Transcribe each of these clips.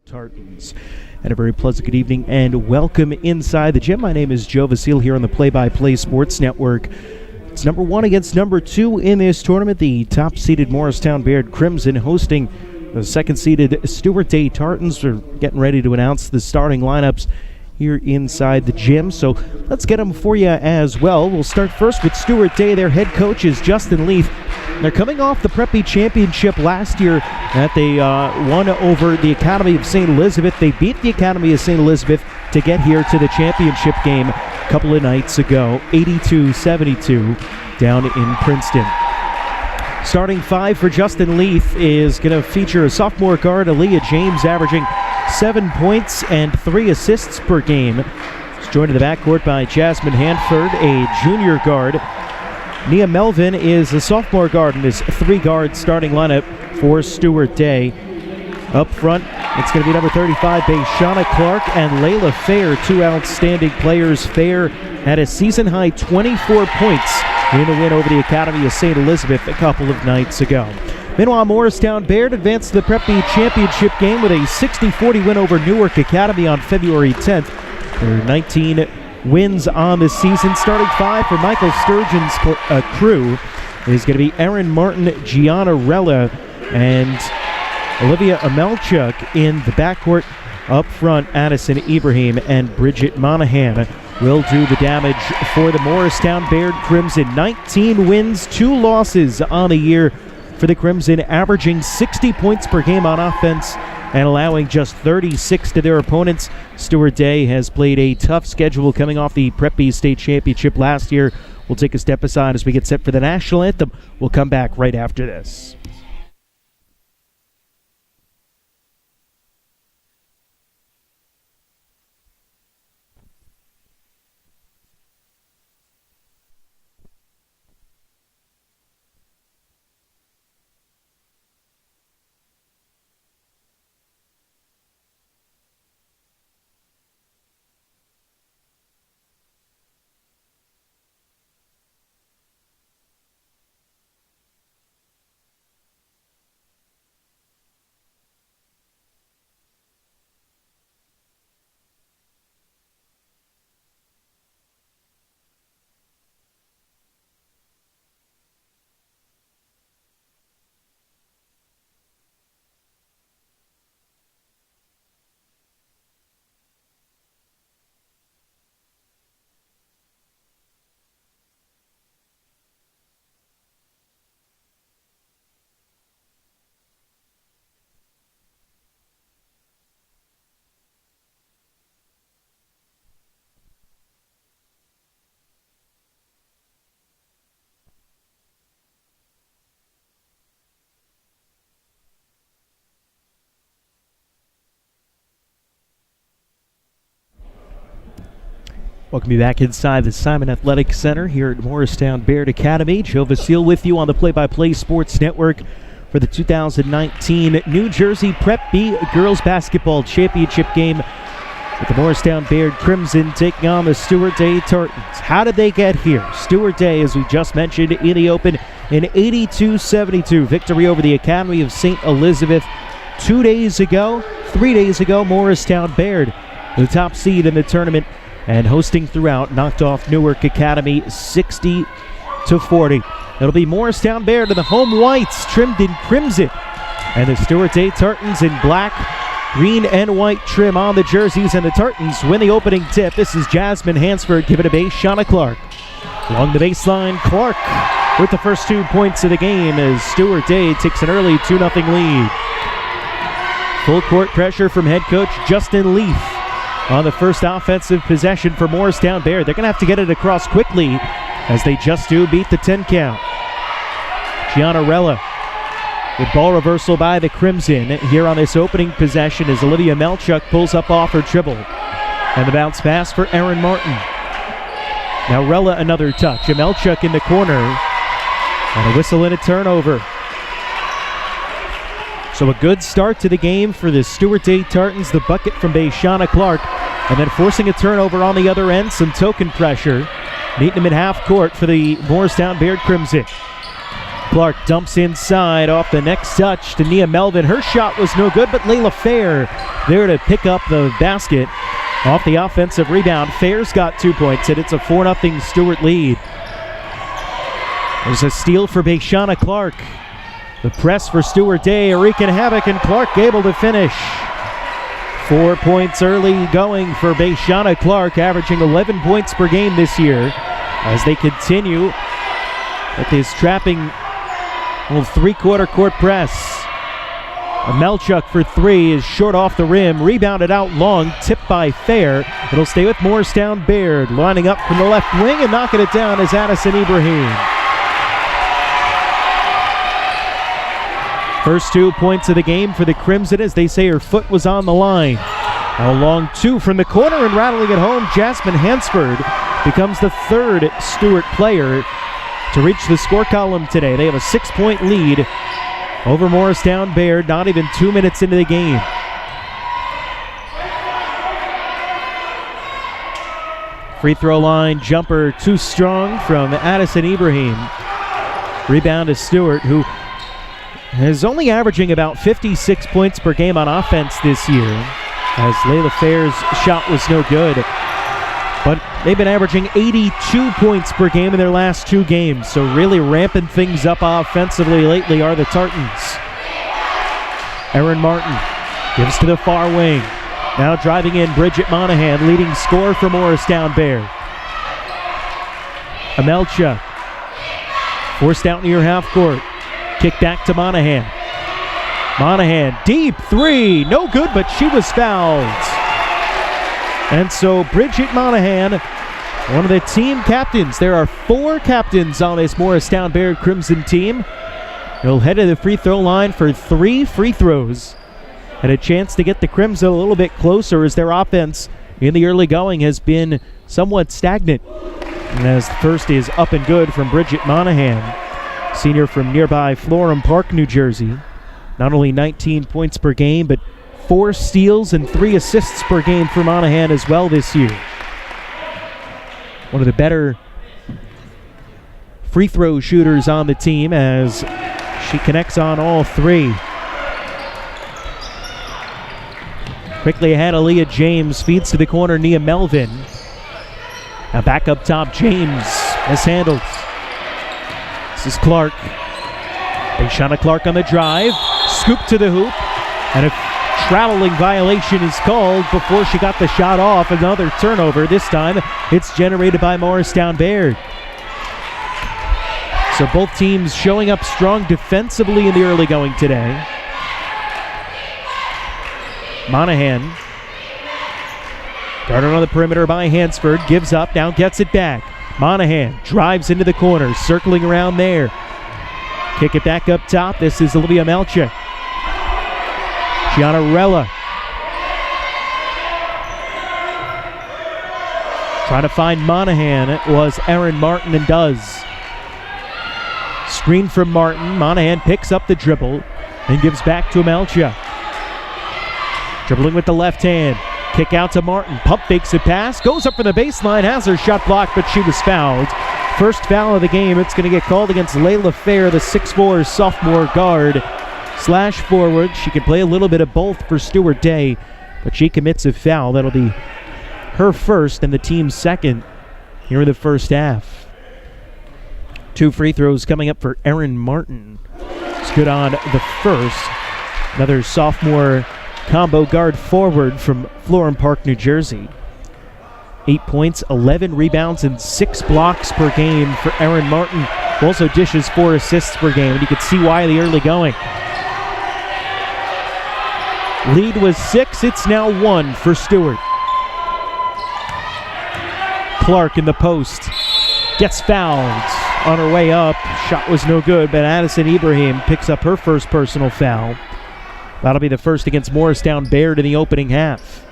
Tartans. And a very pleasant good evening and welcome inside the gym. My name is Joe Vasile here on the Play-by-Play Sports Network. It's number 1 against number 2 in this tournament. The top-seeded Morristown-Beard Crimson hosting the second-seeded Stuart Tartans. We're getting ready to announce the starting lineups here inside the gym, so let's get them for you as well. We'll start first with Stuart Day. Their head coach is Justin Leaf. They're coming off the Preppy Championship last year that they won over the Academy of St. Elizabeth. They beat the Academy of St. Elizabeth to get here to the championship game a couple of nights ago, 82-72 down in Princeton. Starting 5 for Justin Leaf is going to feature a sophomore guard, Aaliyah James, averaging 7 points and 3 assists per game. She's joined in the backcourt by Jasmine Hanford, a junior guard. Nia Melvin is a sophomore guard in his 3-guard starting lineup for Stuart Day. Up front, it's going to be number 35, Bayshana Clark, and Layla Fair, 2 outstanding players. Fair had a season-high 24 points in the win over the Academy of St. Elizabeth a couple of nights ago. Meanwhile, Morristown-Beard advanced to the Preppy Championship game with a 60-40 win over Newark Academy on February 10th. There are 19 wins on the season. Starting 5 for Michael Sturgeon's crew is going to be Erin Martin, Gianna Rella, and Olivia Amelchuk in the backcourt. Up front, Addison Ibrahim and Bridget Monahan will do the damage for the Morristown-Beard Crimson. 19 wins, 2 losses on the year for the Crimson, averaging 60 points per game on offense and allowing just 36 to their opponents. Stuart Day has played a tough schedule coming off the Preppy State Championship last year. We'll take a step aside as we get set for the national anthem. We'll come back right after this. Welcome you back inside the Simon Athletic Center here at Morristown-Beard Academy. Joe Vasile with you on the Play-by-Play Sports Network for the 2019 New Jersey Prep B Girls Basketball Championship game with the Morristown-Beard Crimson taking on the Stuart Day Tartans. How did they get here? Stuart Day, as we just mentioned, in the open, an 82-72 victory over the Academy of St. Elizabeth. 3 days ago, Morristown-Beard, the top seed in the tournament, and hosting throughout, knocked off Newark Academy 60-40. It'll be Morristown-Beard and the home whites trimmed in crimson, and the Stuart Day Tartans in black, green, and white trim on the jerseys, and the Tartans win the opening tip. This is Jasmine Hansford giving it to Bayshana Clark. Along the baseline, Clark with the first 2 points of the game as Stuart Day takes an early 2-0 lead. Full court pressure from head coach Justin Leaf on the first offensive possession for Morristown-Beard. They're going to have to get it across quickly as they just do beat the 10 count. Gianna Rella with ball reversal by the Crimson here on this opening possession as Olivia Melchuk pulls up off her dribble. And the bounce pass for Erin Martin. Now Rella another touch. Melchuk in the corner. And a whistle and a turnover. So a good start to the game for the Stuart Day Tartans. The bucket from Bayshana Clark. And then forcing a turnover on the other end. Some token pressure. Meeting them in half court for the Morristown-Beard Crimson. Clark dumps inside off the next touch to Nia Melvin. Her shot was no good, but Layla Fair there to pick up the basket off the offensive rebound. Fair's got 2 points, and it's a 4-0 Stuart lead. There's a steal for Bayshana Clark. The press for Stuart Day, wreaking havoc, and Clark able to finish. 4 points early going for Bayshana Clark, averaging 11 points per game this year as they continue with this trapping little three-quarter court press. Melchuk for three is short off the rim, rebounded out long, tipped by Fair. It'll stay with Morristown-Beard, lining up from the left wing and knocking it down is Addison Ibrahim. First 2 points of the game for the Crimson as they say her foot was on the line. A long two from the corner and rattling it home, Jasmine Hansford becomes the third Stuart player to reach the score column today. They have a 6-point lead over Morristown-Beard, not even 2 minutes into the game. Free throw line jumper too strong from Addison Ibrahim. Rebound to Stuart, who is only averaging about 56 points per game on offense this year, as Layla Fair's shot was no good. But they've been averaging 82 points per game in their last 2 games, so really ramping things up offensively lately are the Tartans. Erin Martin gives to the far wing. Now driving in Bridget Monahan, leading scorer for Morristown-Beard. Amelcha forced out near half court. Kick back to Monahan. Monahan, deep three, no good, but she was fouled. And so Bridget Monahan, one of the team captains. There are 4 captains on this Morristown-Beard Crimson team. He'll head to the free throw line for 3 free throws. And a chance to get the Crimson a little bit closer as their offense in the early going has been somewhat stagnant. And as the first is up and good from Bridget Monahan, senior from nearby Florham Park, New Jersey. Not only 19 points per game, but 4 steals and 3 assists per game for Monahan as well this year. One of the better free throw shooters on the team as she connects on all 3. Quickly ahead, Aaliyah James feeds to the corner, Nia Melvin. Now back up top, James mishandles. This is Clark. Bayshana Clark on the drive. Scoop to the hoop. And a traveling violation is called before she got the shot off. Another turnover. This time it's generated by Morristown-Beard. So both teams showing up strong defensively in the early going today. Monahan, guarded on the perimeter by Hansford, gives up, now gets it back. Monahan drives into the corner, circling around there. Kick it back up top. This is Olivia Melchuk. Gianarella trying to find Monahan. It was Erin Martin and does. Screen from Martin. Monahan picks up the dribble and gives back to Melchuk. Dribbling with the left hand. Kick out to Martin. Pump fakes a pass. Goes up for the baseline. Has her shot blocked, but she was fouled. First foul of the game. It's going to get called against Layla Fair, the 6'4" sophomore guard / forward. She can play a little bit of both for Stuart Day, but she commits a foul. That'll be her first and the team's second here in the first half. 2 free throws coming up for Erin Martin. It's good on the first. Another sophomore combo guard forward from Florham Park, New Jersey. 8 points, 11 rebounds, and 6 blocks per game for Erin Martin, who also dishes 4 assists per game, and you can see why the early going. Lead was 6, it's now 1 for Stuart. Clark in the post, gets fouled on her way up. Shot was no good, but Addison Ibrahim picks up her first personal foul. That'll be the first against Morristown-Beard in the opening half.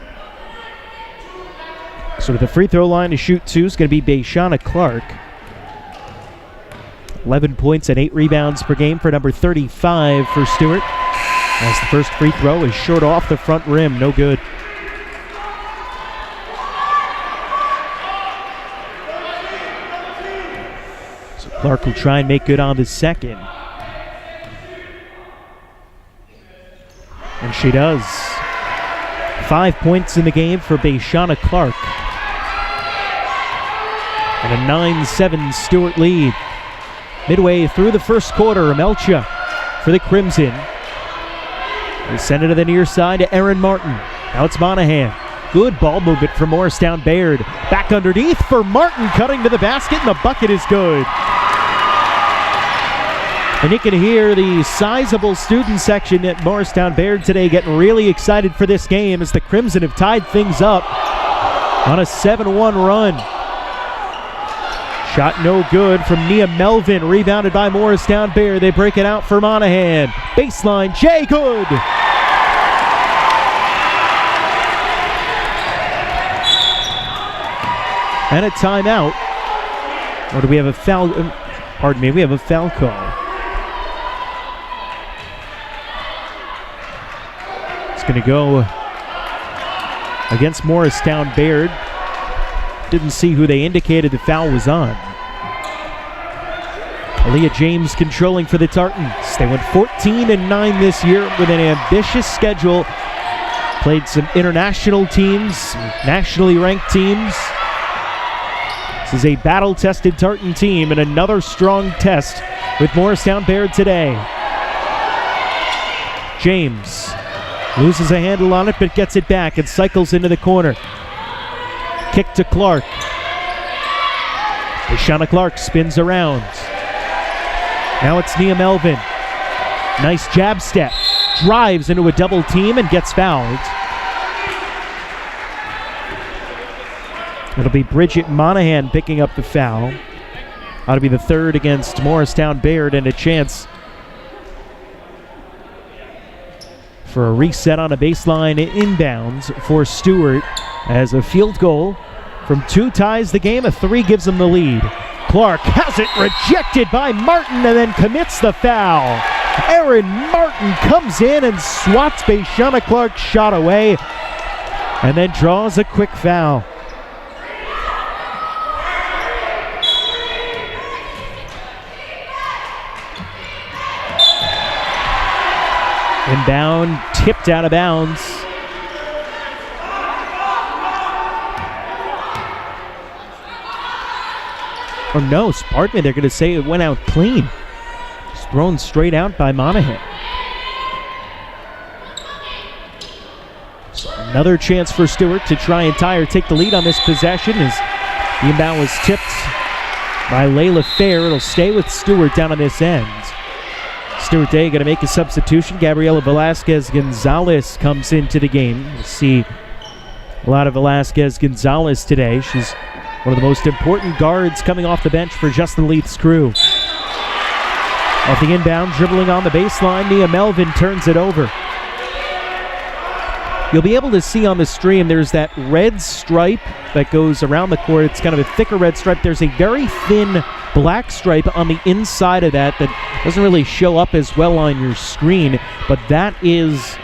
So the free throw line to shoot 2 is going to be Bayshana Clark. 11 points and 8 rebounds per game for number 35 for Stuart. As the first free throw is short off the front rim, no good. So Clark will try and make good on the second. And she does. 5 points in the game for Bayshana Clark. And a 9-7 Stuart lead. Midway through the first quarter, Melcha for the Crimson. They send it to the near side to Erin Martin. Now it's Monahan. Good ball movement from Morristown-Beard. Back underneath for Martin, cutting to the basket, and the bucket is good. And you can hear the sizable student section at Morristown-Beard today getting really excited for this game as the Crimson have tied things up on a 7-1 run. Shot no good from Nia Melvin, rebounded by Morristown-Beard. They break it out for Monahan. Baseline, Jay, good. And a timeout. Or do we have a foul? Pardon me, we have a foul call. It's going to go against Morristown-Beard. Didn't see who they indicated the foul was on. Aaliyah James controlling for the Tartans. They went 14-9 this year with an ambitious schedule. Played some international teams, some nationally ranked teams. This is a battle-tested Tartan team and another strong test with Morristown-Beard today. James loses a handle on it but gets it back and cycles into the corner. Kick to Clark. Bayshana Clark spins around. Now it's Nia Melvin. Nice jab step. Drives into a double team and gets fouled. It'll be Bridget Monahan picking up the foul. Ought to be the third against Morristown-Beard, and a chance for a reset on a baseline inbounds for Stuart as a field goal from 2 ties the game. A 3 gives them the lead. Clark has it rejected by Martin and then commits the foul. Erin Martin comes in and swats Bayshana Clark's shot away and then draws a quick foul. Inbound, tipped out of bounds. Or no, pardon me, they're going to say it went out clean. Just thrown straight out by Monahan. So another chance for Stuart to try and tie or take the lead on this possession as the inbound was tipped by Layla Fair. It'll stay with Stuart down on this end. Stuart Day going to make a substitution. Gabriela Velasquez-Gonzalez comes into the game. We'll see a lot of Velasquez-Gonzalez today. She's one of the most important guards coming off the bench for Justin Leith's crew. Off the inbound, dribbling on the baseline, Nia Melvin turns it over. You'll be able to see on the stream there's that red stripe that goes around the court. It's kind of a thicker red stripe. There's a very thin black stripe on the inside of that doesn't really show up as well on your screen, but that is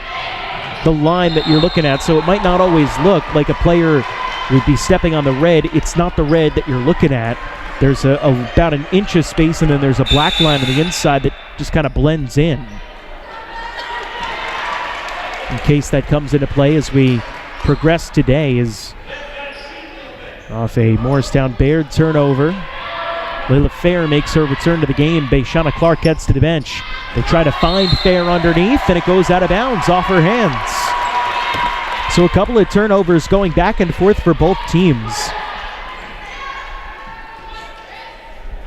the line that you're looking at. So it might not always look like a player would be stepping on the red. It's not the red that you're looking at. There's about an inch of space, and then there's a black line on the inside that just kind of blends in case that comes into play as we progress today. Is off a Morristown-Beard turnover. Layla Fair makes her return to the game. Bayshana Clark heads to the bench. They try to find Fair underneath, and it goes out of bounds off her hands. So a couple of turnovers going back and forth for both teams.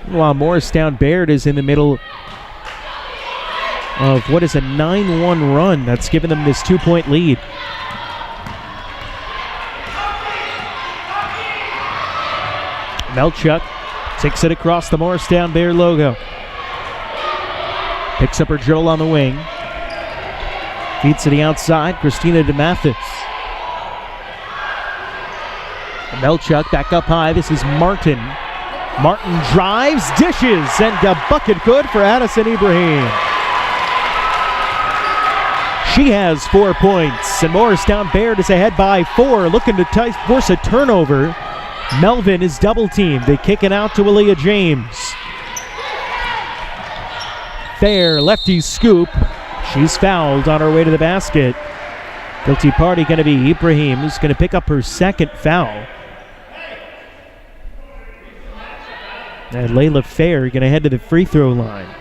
While Morristown-Beard is in the middle of what is a 9-1 run that's given them this 2-point lead. Melchuk takes it across the Morristown-Beard logo. Picks up her dribble on the wing. Feeds to the outside, Christina DeMathis. Melchuk back up high. This is Martin. Martin drives, dishes, and a bucket good for Addison Ibrahim. She has 4 points, and Morristown-Beard is ahead by 4, looking to force a turnover. Melvin is double-teamed. They kick it out to Aaliyah James. Fair, lefty scoop. She's fouled on her way to the basket. Guilty party going to be Ibrahim, who's going to pick up her second foul. And Layla Fair going to head to the free throw line.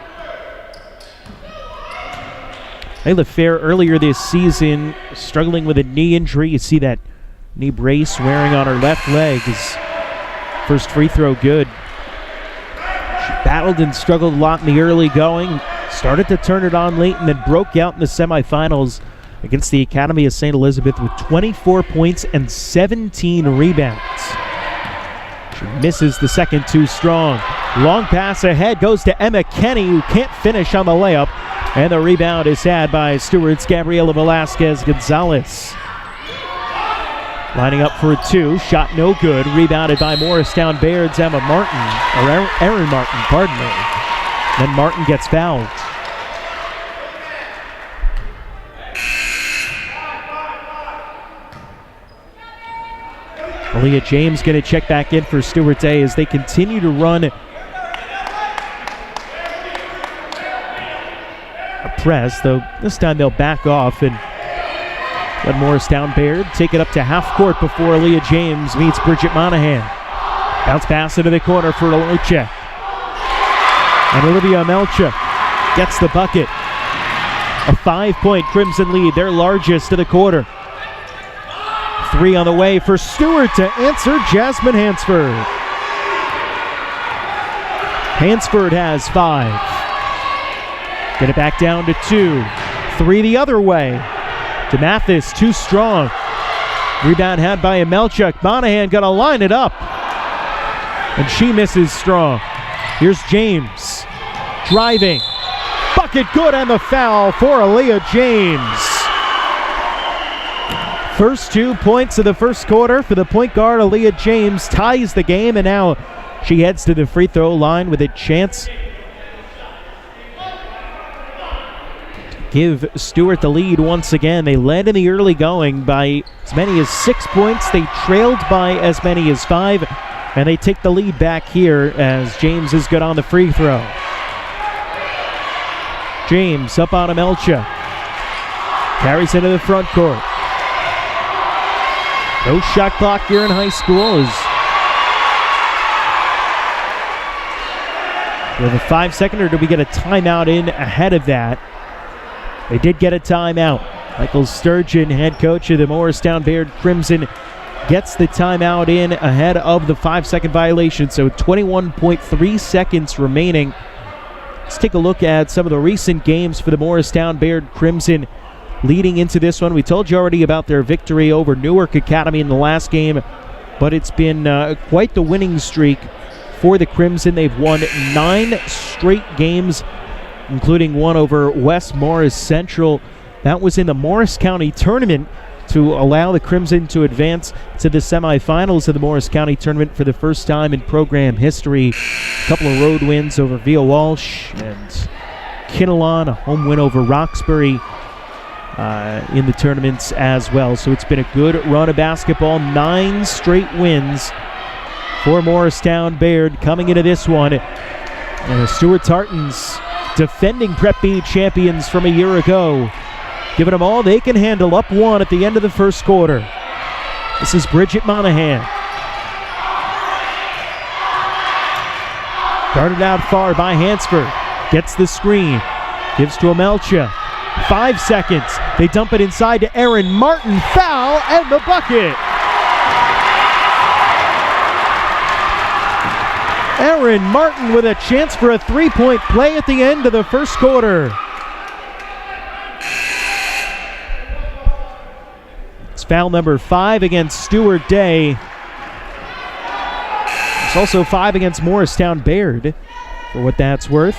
Layla Fair earlier this season struggling with a knee injury. You see that knee brace wearing on her left leg. His first free throw good. She battled and struggled a lot in the early going. Started to turn it on late and then broke out in the semifinals against the Academy of St. Elizabeth with 24 points and 17 rebounds. She misses the second too strong. Long pass ahead goes to Emma Kenny, who can't finish on the layup. And the rebound is had by Stuart's Gabriela Velasquez-Gonzalez. Lining up for a two. Shot no good. Rebounded by Morristown-Baird's Erin Martin, pardon me. Then Martin gets fouled. Aaliyah James going to check back in for Stuart Day as they continue to run a press, though this time they'll back off and let Morristown-Beard take it up to half court before Aaliyah James meets Bridget Monahan. Bounce pass into the corner for Alocha. And Olivia Melcha gets the bucket. A 5-point Crimson lead, their largest of the quarter. Three on the way for Stuart to answer Jasmine Hansford. Hansford has 5. Get it back down to 2. 3 the other way. DeMathis too strong. Rebound had by Amelchuk. Monahan gonna line it up. And she misses strong. Here's James. Driving. Bucket good and the foul for Aaliyah James. First 2 points of the first quarter for the point guard. Aaliyah James ties the game, and now she heads to the free throw line with a chance to give Stuart the lead once again. They led in the early going by as many as 6 points. They trailed by as many as 5, and they take the lead back here as James is good on the free throw. James up on Amelcha. Carries into the front court. No shot clock here in high school. With a 5-second, or do we get a timeout in ahead of that? They did get a timeout. Michael Sturgeon, head coach of the Morristown-Beard Crimson, gets the timeout in ahead of the 5-second violation. So 21.3 seconds remaining. Let's take a look at some of the recent games for the Morristown-Beard Crimson. Leading into this one, we told you already about their victory over Newark Academy in the last game, but it's been quite the winning streak for the Crimson. They've won 9 straight games, including one over West Morris Central. That was in the Morris County tournament to allow the Crimson to advance to the semifinals of the Morris County tournament for the first time in program history. A couple of road wins over Via Walsh and Kinnelon, a home win over Roxbury in the tournaments as well. So it's been a good run of basketball. 9 straight wins for Morristown-Beard coming into this one. And the Stuart Tartans, defending Prep B champions from a year ago, giving them all they can handle, up 1 at the end of the first quarter. This is Bridget Monahan. Guarded out far by Hansford. Gets the screen. Gives to Amelcha. 5 seconds. They dump it inside to Erin Martin. Foul and the bucket. Erin Martin with a chance for a 3-point play at the end of the first quarter. It's foul number 5 against Stuart Day. It's also 5 against Morristown-Beard, for what that's worth.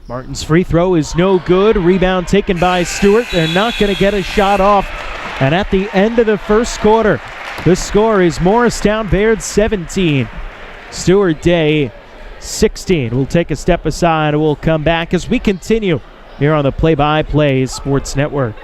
Martin's free throw is no good. Rebound taken by Stuart. They're not going to get a shot off. And at the end of the first quarter, the score is Morristown-Beard 17, Stuart Day 16. We'll take a step aside and we'll come back as we continue here on the Play-by-Play Sports Network.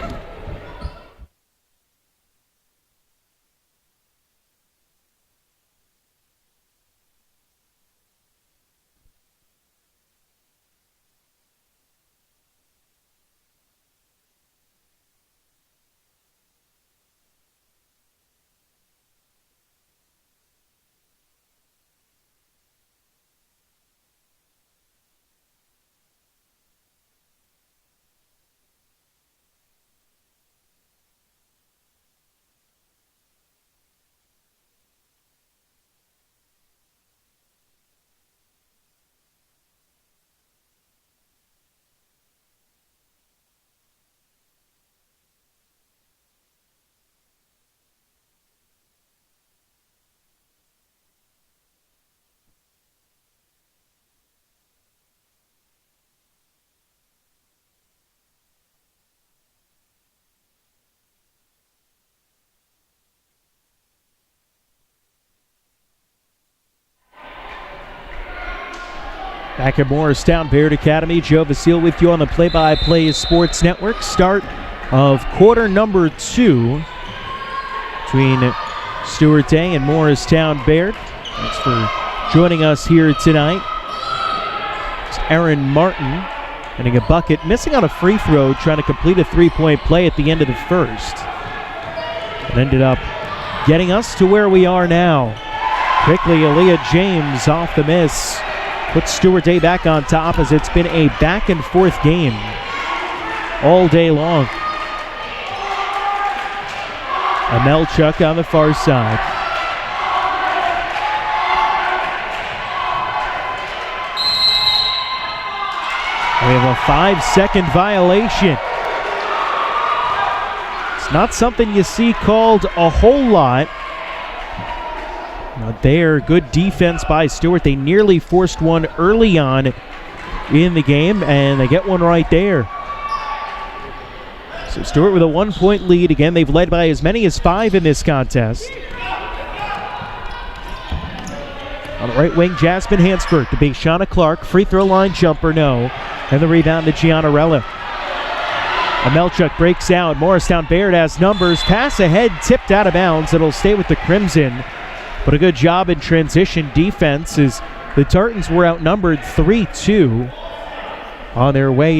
Back at Morristown-Beard Academy, Joe Vasile with you on the Play-by-Play Sports Network. Start of quarter number 2 between Stuart Day and Morristown-Beard. Thanks for joining us here tonight. It's Aaron Martin getting a bucket, missing on a free throw, trying to complete a three-point play at the end of the first. It ended up getting us to where we are now. Quickly, Aaliyah James off the miss. Puts Stuart Day back on top as it's been a back-and-forth game all day long. Amelchuk on the far side. We have a 5-second violation. It's not something you see called a whole lot. Not there. Good defense by Stuart. They nearly forced one early on in the game, and they get one right there. So Stuart with a 1-point lead. Again, they've led by as many as 5 in this contest. On the right wing, Jasmine Hansford to Bayshana Clark. Free throw line jumper, no. And the rebound to Gianarella. Amelchuk breaks out. Morristown-Beard has numbers. Pass ahead, tipped out of bounds. It'll stay with the Crimson. But a good job in transition defense as the Tartans were outnumbered 3-2 on their way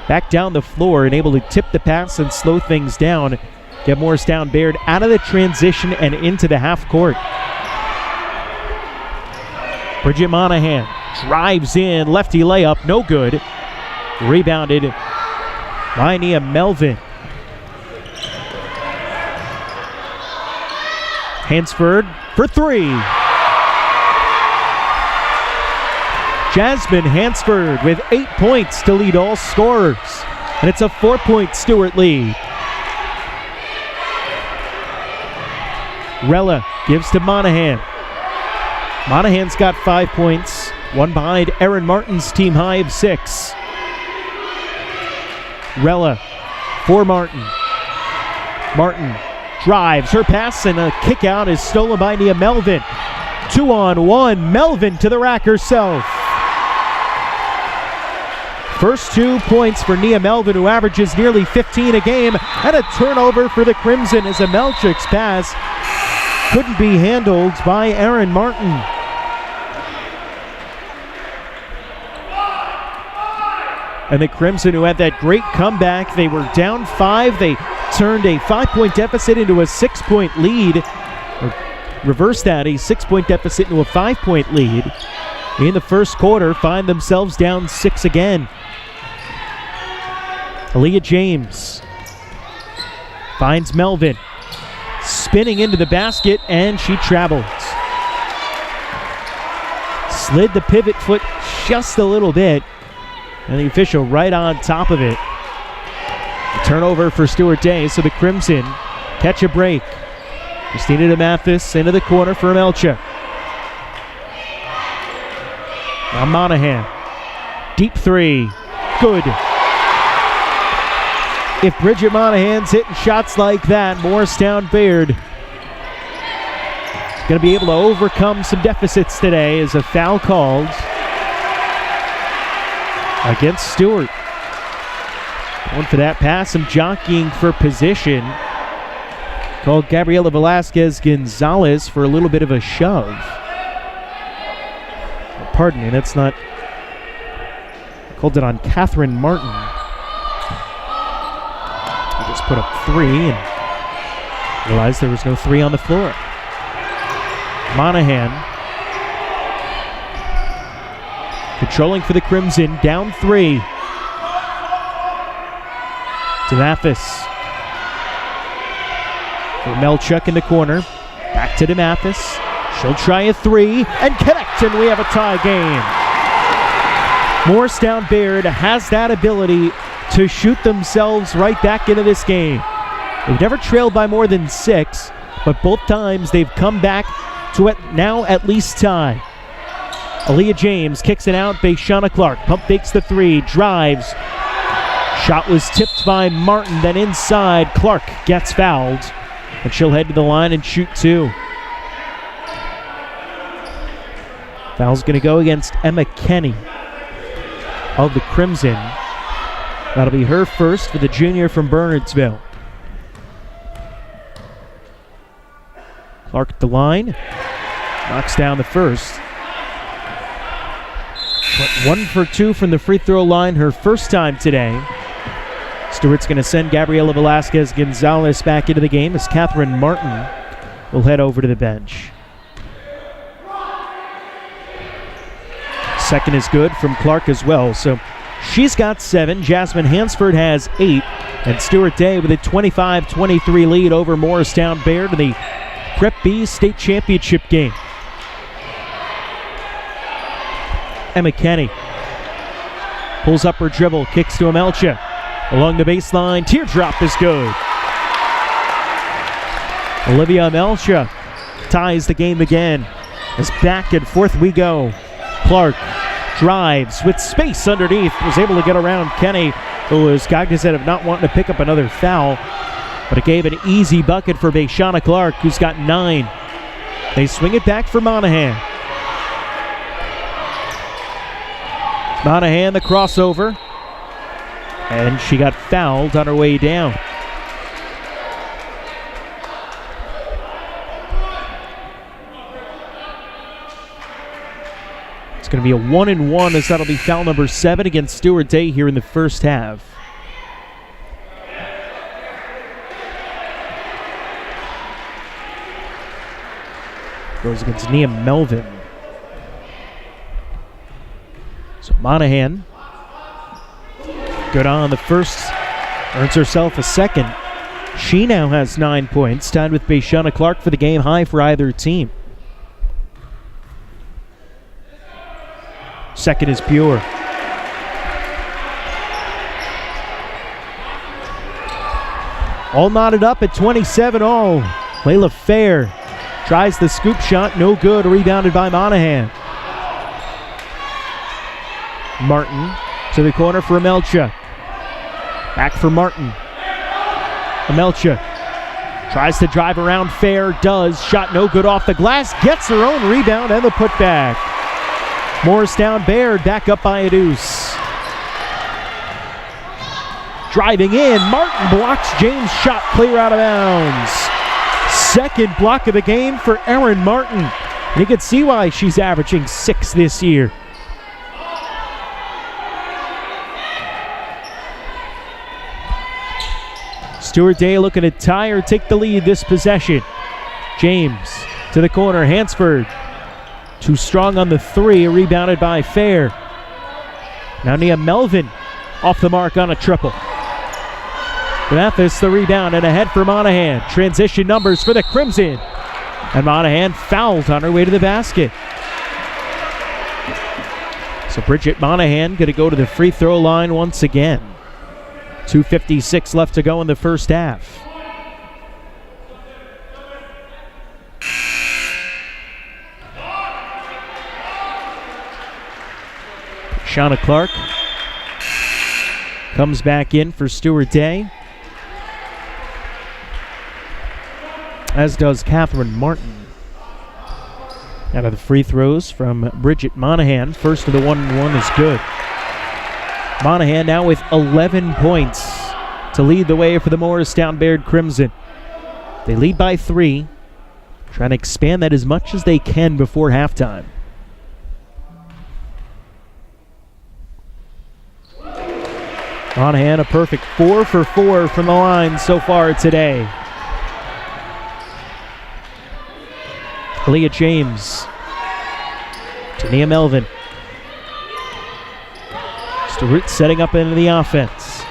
back down the floor and able to tip the pass and slow things down. Get Morristown-Beard out of the transition and into the half court. Bridget Monahan drives in, lefty layup, no good. Rebounded by Nia Melvin. Hansford for 3. Jasmine Hansford with 8 points to lead all scorers. And it's a 4-point Stuart lead. Rella gives to Monahan. Monahan's got 5 points, one behind Aaron Martin's team high of 6. Rella for Martin. Martin drives, her pass and a kick out is stolen by Nia Melvin. 2-on-1, Melvin to the rack herself. First 2 points for Nia Melvin, who averages nearly 15 a game, and a turnover for the Crimson as Amelchuk's pass couldn't be handled by Aaron Martin. And the Crimson, who had that great comeback, they were down 5. They turned a 5-point deficit into a 6-point lead. Or reversed that, a 6-point deficit into a 5-point lead. In the first quarter, find themselves down 6 again. Aaliyah James finds Melvin. Spinning into the basket, and she travels. Slid the pivot foot just a little bit. And the official right on top of it. A turnover for Stuart Day, so the Crimson catch a break. Christina DeMathis into the corner for Amelchuk. Now Monahan. Deep 3. Good. If Bridget Monahan's hitting shots like that, Morristown-Beard is going to be able to overcome some deficits today as a foul called against Stuart. Going for that pass, some jockeying for position. Called Gabriela Velasquez-Gonzalez for a little bit of a shove. Oh, pardon me, that's not... Called it on Catherine Martin. He just put up 3 and realized there was no 3 on the floor. Monahan controlling for the Crimson, down 3. DeMathis. For Amelchuk in the corner. Back to DeMathis. She'll try a 3 and connect, and we have a tie game. Morristown-Beard has that ability to shoot themselves right back into this game. They've never trailed by more than 6, but both times they've come back to now at least tie. Aaliyah James kicks it out. Bayshana Clark pump fakes the 3, drives. Shot was tipped by Martin, then inside. Clark gets fouled, and she'll head to the line and shoot 2. Foul's going to go against Emma Kenny. of the Crimson. That'll be her first for the junior from Bernardsville. Clark at the line. Knocks down the first. But 1 for 2 from the free throw line, her first time today. Stuart's going to send Gabriela Velasquez-Gonzalez back into the game as Catherine Martin will head over to the bench. Second is good from Clark as well. So she's got 7. Jasmine Hansford has 8. And Stuart Day with a 25-23 lead over Morristown-Beard in the Prep B State Championship game. Emma Kenny pulls up her dribble, kicks to Amelcha. Along the baseline, teardrop is good. Olivia Amelcha ties the game again. As back and forth we go. Clark drives with space underneath, was able to get around Kenny, who was cognizant of not wanting to pick up another foul, but it gave an easy bucket for Bayshana Clark, who's got 9. They swing it back for Monahan. Monahan, the crossover, and she got fouled on her way down. It's going to be a 1-and-1 as that'll be foul number 7 against Stuart Day here in the first half. Goes against Nia Melvin. So Monahan, good on the first, earns herself a second. She now has 9 points, tied with Bayshana Clark for the game high for either team. Second is pure. All knotted up at 27 all. Layla Fair tries the scoop shot, no good, rebounded by Monahan. Martin to the corner for Amelcha. Back for Martin. Amelcha tries to drive around Fair, does. Shot no good off the glass, gets her own rebound and the putback. Morristown-Beard back up by a deuce. Driving in, Martin blocks James' shot clear out of bounds. Second block of the game for Erin Martin. And you can see why she's averaging 6 this year. Stuart Day looking to tie or take the lead this possession. James to the corner, Hansford. Too strong on the 3, rebounded by Fair. Now Nia Melvin off the mark on a triple. Mathis the rebound and ahead for Monahan. Transition numbers for the Crimson. And Monahan fouled on her way to the basket. So Bridget Monahan going to go to the free throw line once again. 2:56 left to go in the first half. Shauna Clark comes back in for Stuart Day, as does Catherine Martin. Out of the free throws from Bridget Monahan. First of the 1-and-1 is good. Monahan now with 11 points to lead the way for the Morristown-Beard Crimson. They lead by 3, trying to expand that as much as they can before halftime. Monahan a perfect 4 for 4 from the line so far today. Leah James to Nia Melvin. Stuart setting up into the offense.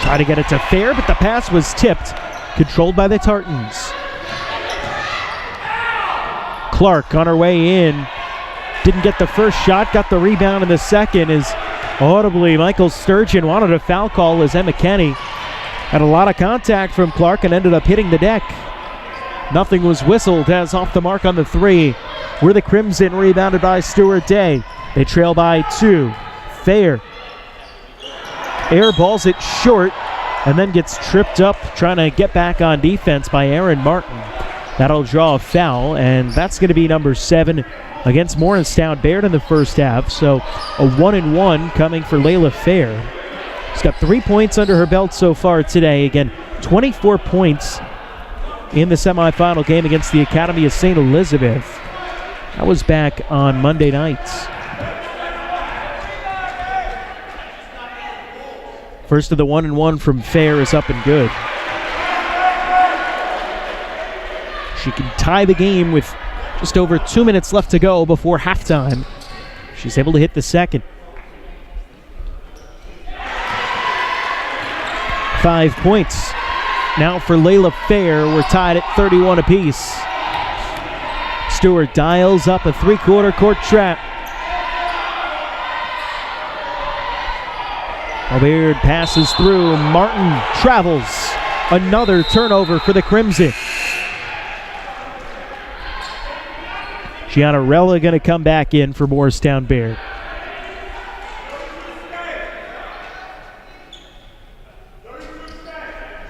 Try to get it to Fair, but the pass was tipped. Controlled by the Tartans. Clark on her way in. Didn't get the first shot, got the rebound in the second as audibly Michael Sturgeon wanted a foul call as Emma Kenny had a lot of contact from Clark and ended up hitting the deck. Nothing was whistled as off the mark on the 3. We're the Crimson, rebounded by Stuart Day. They trail by 2. Fair airballs it short and then gets tripped up trying to get back on defense by Erin Martin. That'll draw a foul, and that's going to be number 7 against Morristown-Beard in the first half. So a 1-1 coming for Layla Fair. She's got 3 points under her belt so far today. Again, 24 points in the semifinal game against the Academy of St. Elizabeth. That was back on Monday nights. First of the 1-1 from Fair is up and good. She can tie the game with just over 2 minutes left to go before halftime. She's able to hit the second. 5 points now for Layla Fair. We're tied at 31 apiece. Stuart dials up a three-quarter court trap. Beard passes through. Martin travels. Another turnover for the Crimson. Gianarella going to come back in for Morristown-Beard.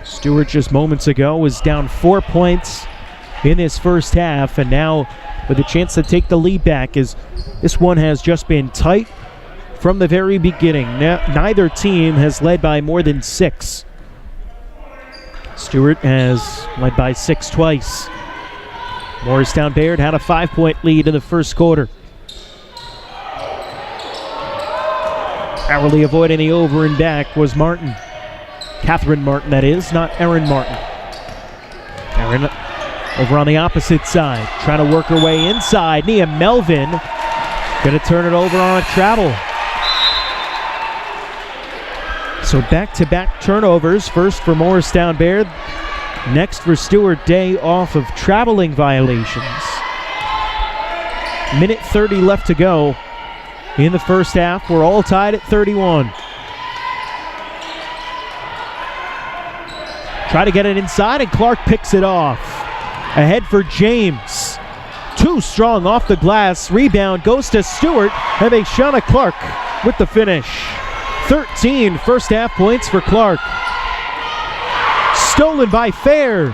Stuart just moments ago was down 4 points in this first half, and now with a chance to take the lead back, as this one has just been tight from the very beginning. Neither team has led by more than 6. Stuart has led by 6 twice. Morristown-Beard had a 5-point lead in the first quarter. Narrowly avoiding the over and back was Martin. Catherine Martin, that is, not Erin Martin. Erin over on the opposite side, trying to work her way inside. Nia Melvin going to turn it over on a travel. So back-to-back turnovers, first for Morristown-Beard, next for Stuart Day off of traveling violations. Minute 30 left to go in the first half. We're all tied at 31. Try to get it inside, and Clark picks it off. Ahead for James. Too strong off the glass. Rebound goes to Stuart, and Shauna Clark with the finish. 13 first half points for Clark. Stolen by Fair.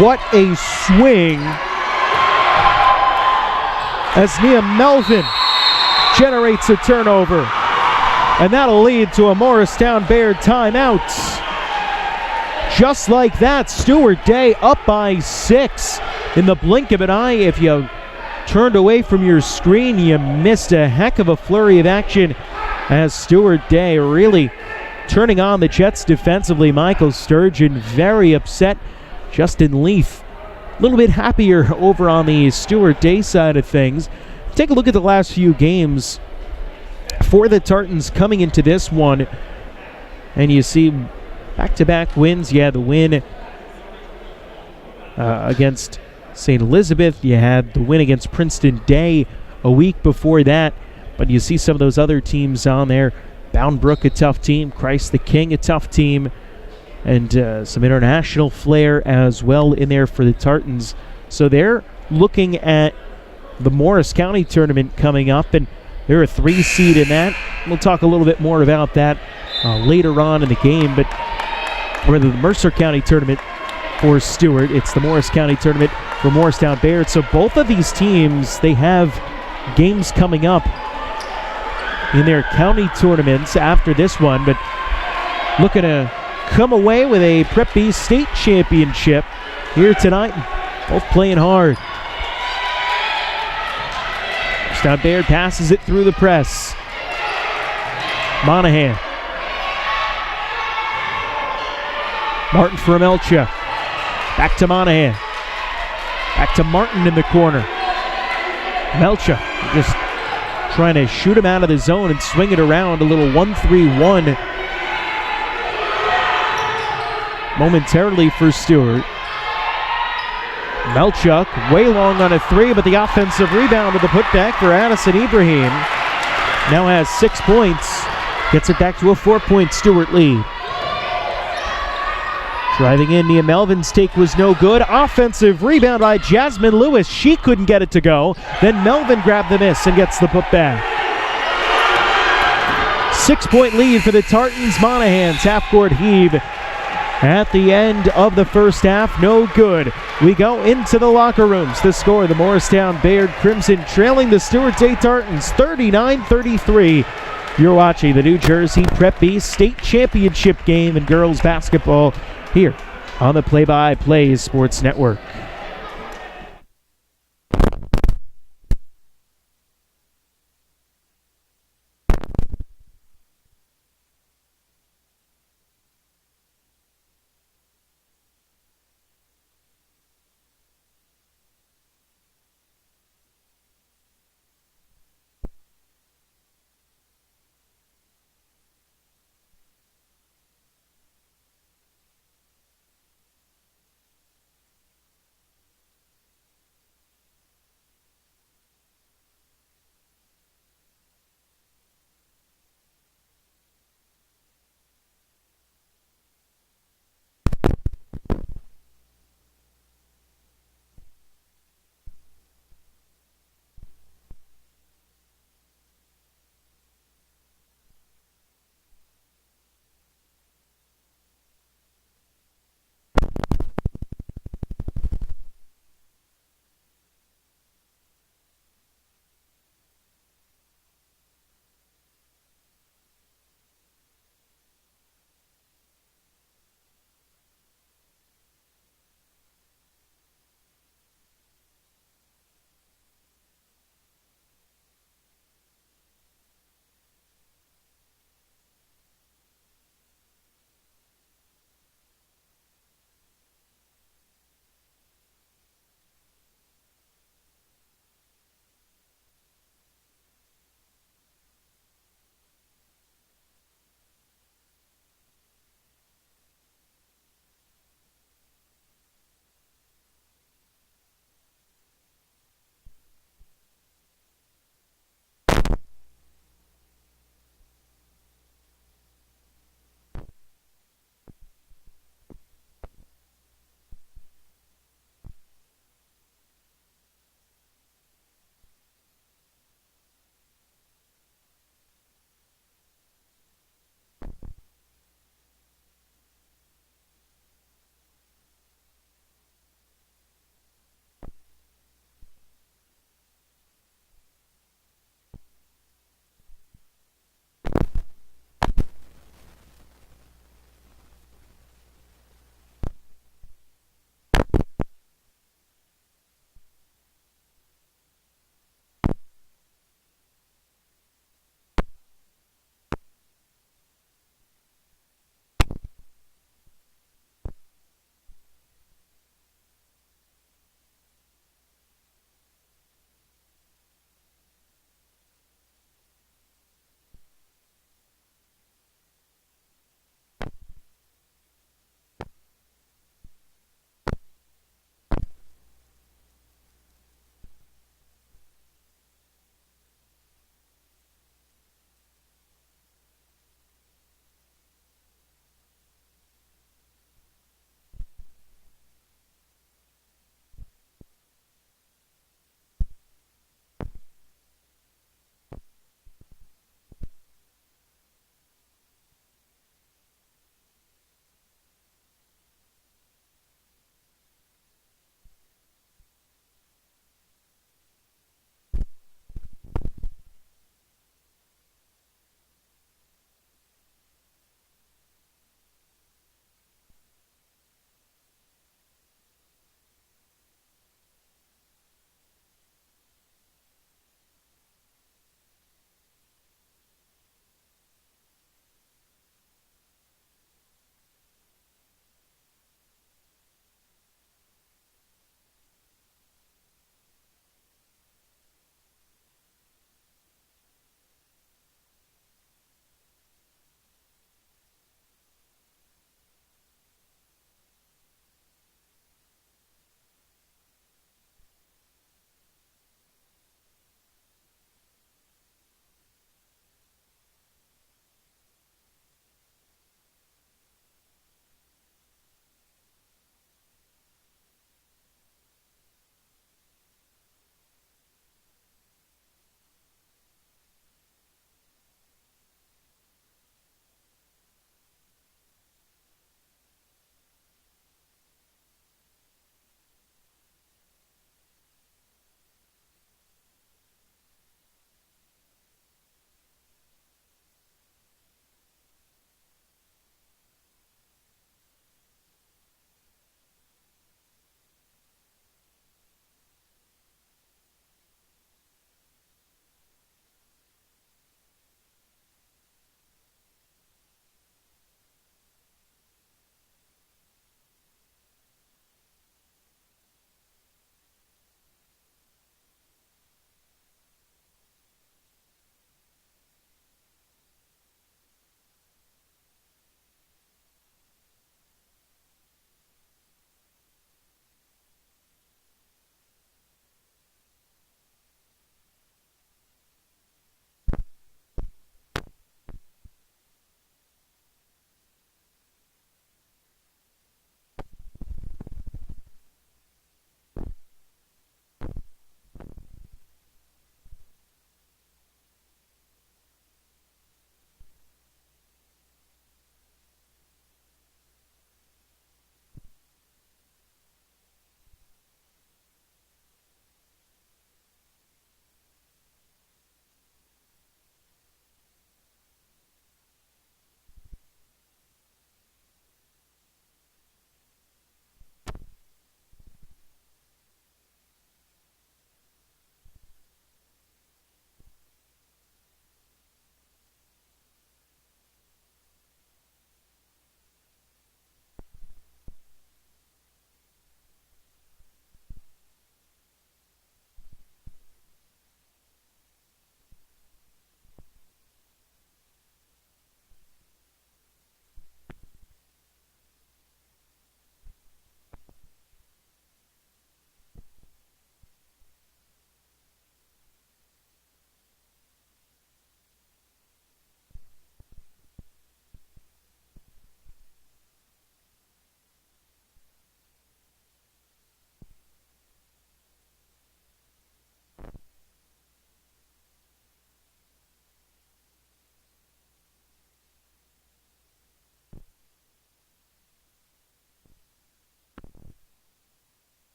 What a swing as Nia Melvin generates a turnover. And that'll lead to a Morristown-Beard timeout. Just like that, Stuart Day up by 6. In the blink of an eye, if you turned away from your screen, you missed a heck of a flurry of action as Stuart Day really turning on the Jets defensively. Michael Sturgeon very upset. Justin Leaf a little bit happier over on the Stuart Day side of things. Take a look at the last few games for the Tartans coming into this one, and you see back-to-back wins. Yeah, the win against St. Elizabeth. You had the win against Princeton Day a week before that, but you see some of those other teams on there. Bound Brook, a tough team. Christ the King, a tough team. And some international flair as well in there for the Tartans. So they're looking at the Morris County tournament coming up, and they're a 3 seed in that. We'll talk a little bit more about that later on in the game, but rather the Mercer County tournament for Stuart. It's the Morris County tournament for Morristown-Beard. So both of these teams, they have games coming up in their county tournaments after this one, but looking to come away with a Prep B state championship here tonight. Both playing hard. Morristown-Beard passes it through the press. Monahan. Martin for Amelcha. Back to Monahan. Back to Martin in the corner. Amelcha just trying to shoot him out of the zone and swing it around. A little 1-3-1 momentarily for Stuart. Melchuk way long on a 3, but the offensive rebound with the putback for Addison Ibrahim. Now has 6 points. Gets it back to a 4-point Stuart lead. Driving in, Nia Melvin's take was no good. Offensive rebound by Jasmine Lewis. She couldn't get it to go. Then Melvin grabbed the miss and gets the putback. 6-point lead for the Tartans. Monahan's half-court heave at the end of the first half. No good. We go into the locker rooms. The score, the Morristown-Beard Crimson trailing the Stuart St. Tartans 39-33. You're watching the New Jersey Prep B State Championship game in girls basketball here on the Play-by-Play Sports Network.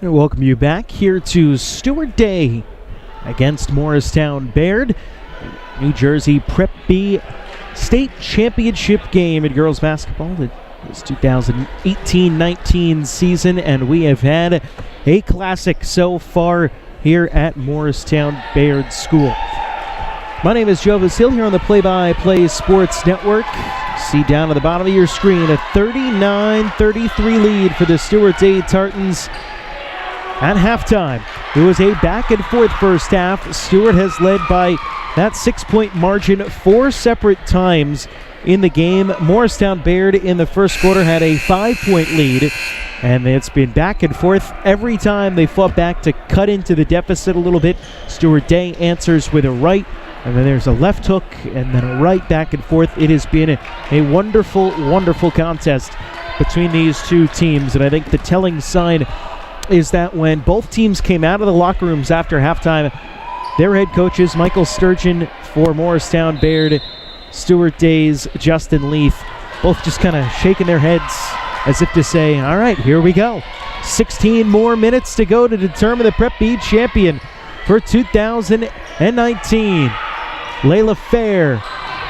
I welcome you back here to Stuart Day against Morristown-Beard. New Jersey Prep B State Championship game in girls basketball. This 2018-19 season, and we have had a classic so far here at Morristown-Beard School. My name is Joe Vasile here on the Play-by-Play Sports Network. See down at the bottom of your screen a 39-33 lead for the Stuart Day Tartans at halftime. It was a back-and-forth first half. Stuart has led by that 6-point margin 4 separate times in the game. Morristown-Beard in the first quarter had a 5-point lead, and it's been back and forth every time they fought back to cut into the deficit a little bit. Stuart Day answers with a right, and then there's a left hook, and then a right, back and forth. It has been a wonderful, wonderful contest between these two teams, and I think the telling sign is that when both teams came out of the locker rooms after halftime, their head coaches, Michael Sturgeon for Morristown-Beard, Stuart Day's Justin Leith, both just kind of shaking their heads as if to say, all right, here we go. 16 more minutes to go to determine the Prep B champion for 2019. Layla Fair,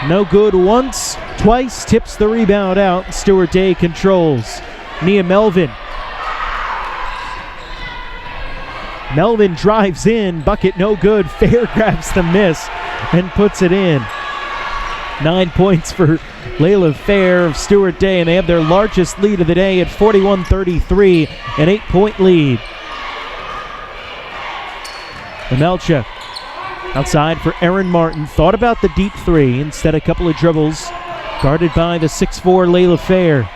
no good once, twice, tips the rebound out. Stuart Day controls. Nia Melvin. Melvin drives in, bucket no good. Fair grabs the miss and puts it in. 9 points for Layla Fair of Stuart Day, and they have their largest lead of the day at 41-33, an 8-point lead. Amelcha outside for Erin Martin. Thought about the deep three, instead a couple of dribbles. Guarded by the 6'4" Layla Fair.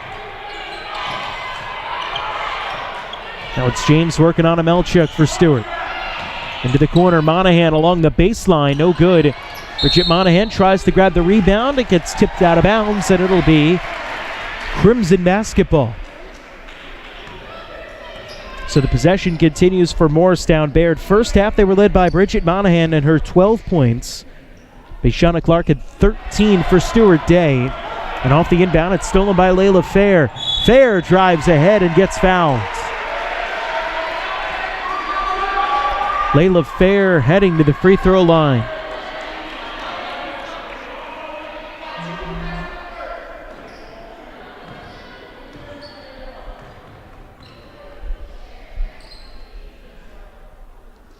Now it's James working on Amelchuk for Stuart. Into the corner, Monahan along the baseline, no good. Bridget Monahan tries to grab the rebound. It gets tipped out of bounds, and it'll be Crimson basketball. So the possession continues for Morristown-Beard. First half, they were led by Bridget Monahan and her 12 points. Bayshana Clark had 13 for Stuart Day. And off the inbound, it's stolen by Layla Fair. Fair drives ahead and gets fouled. Layla Fair heading to the free throw line.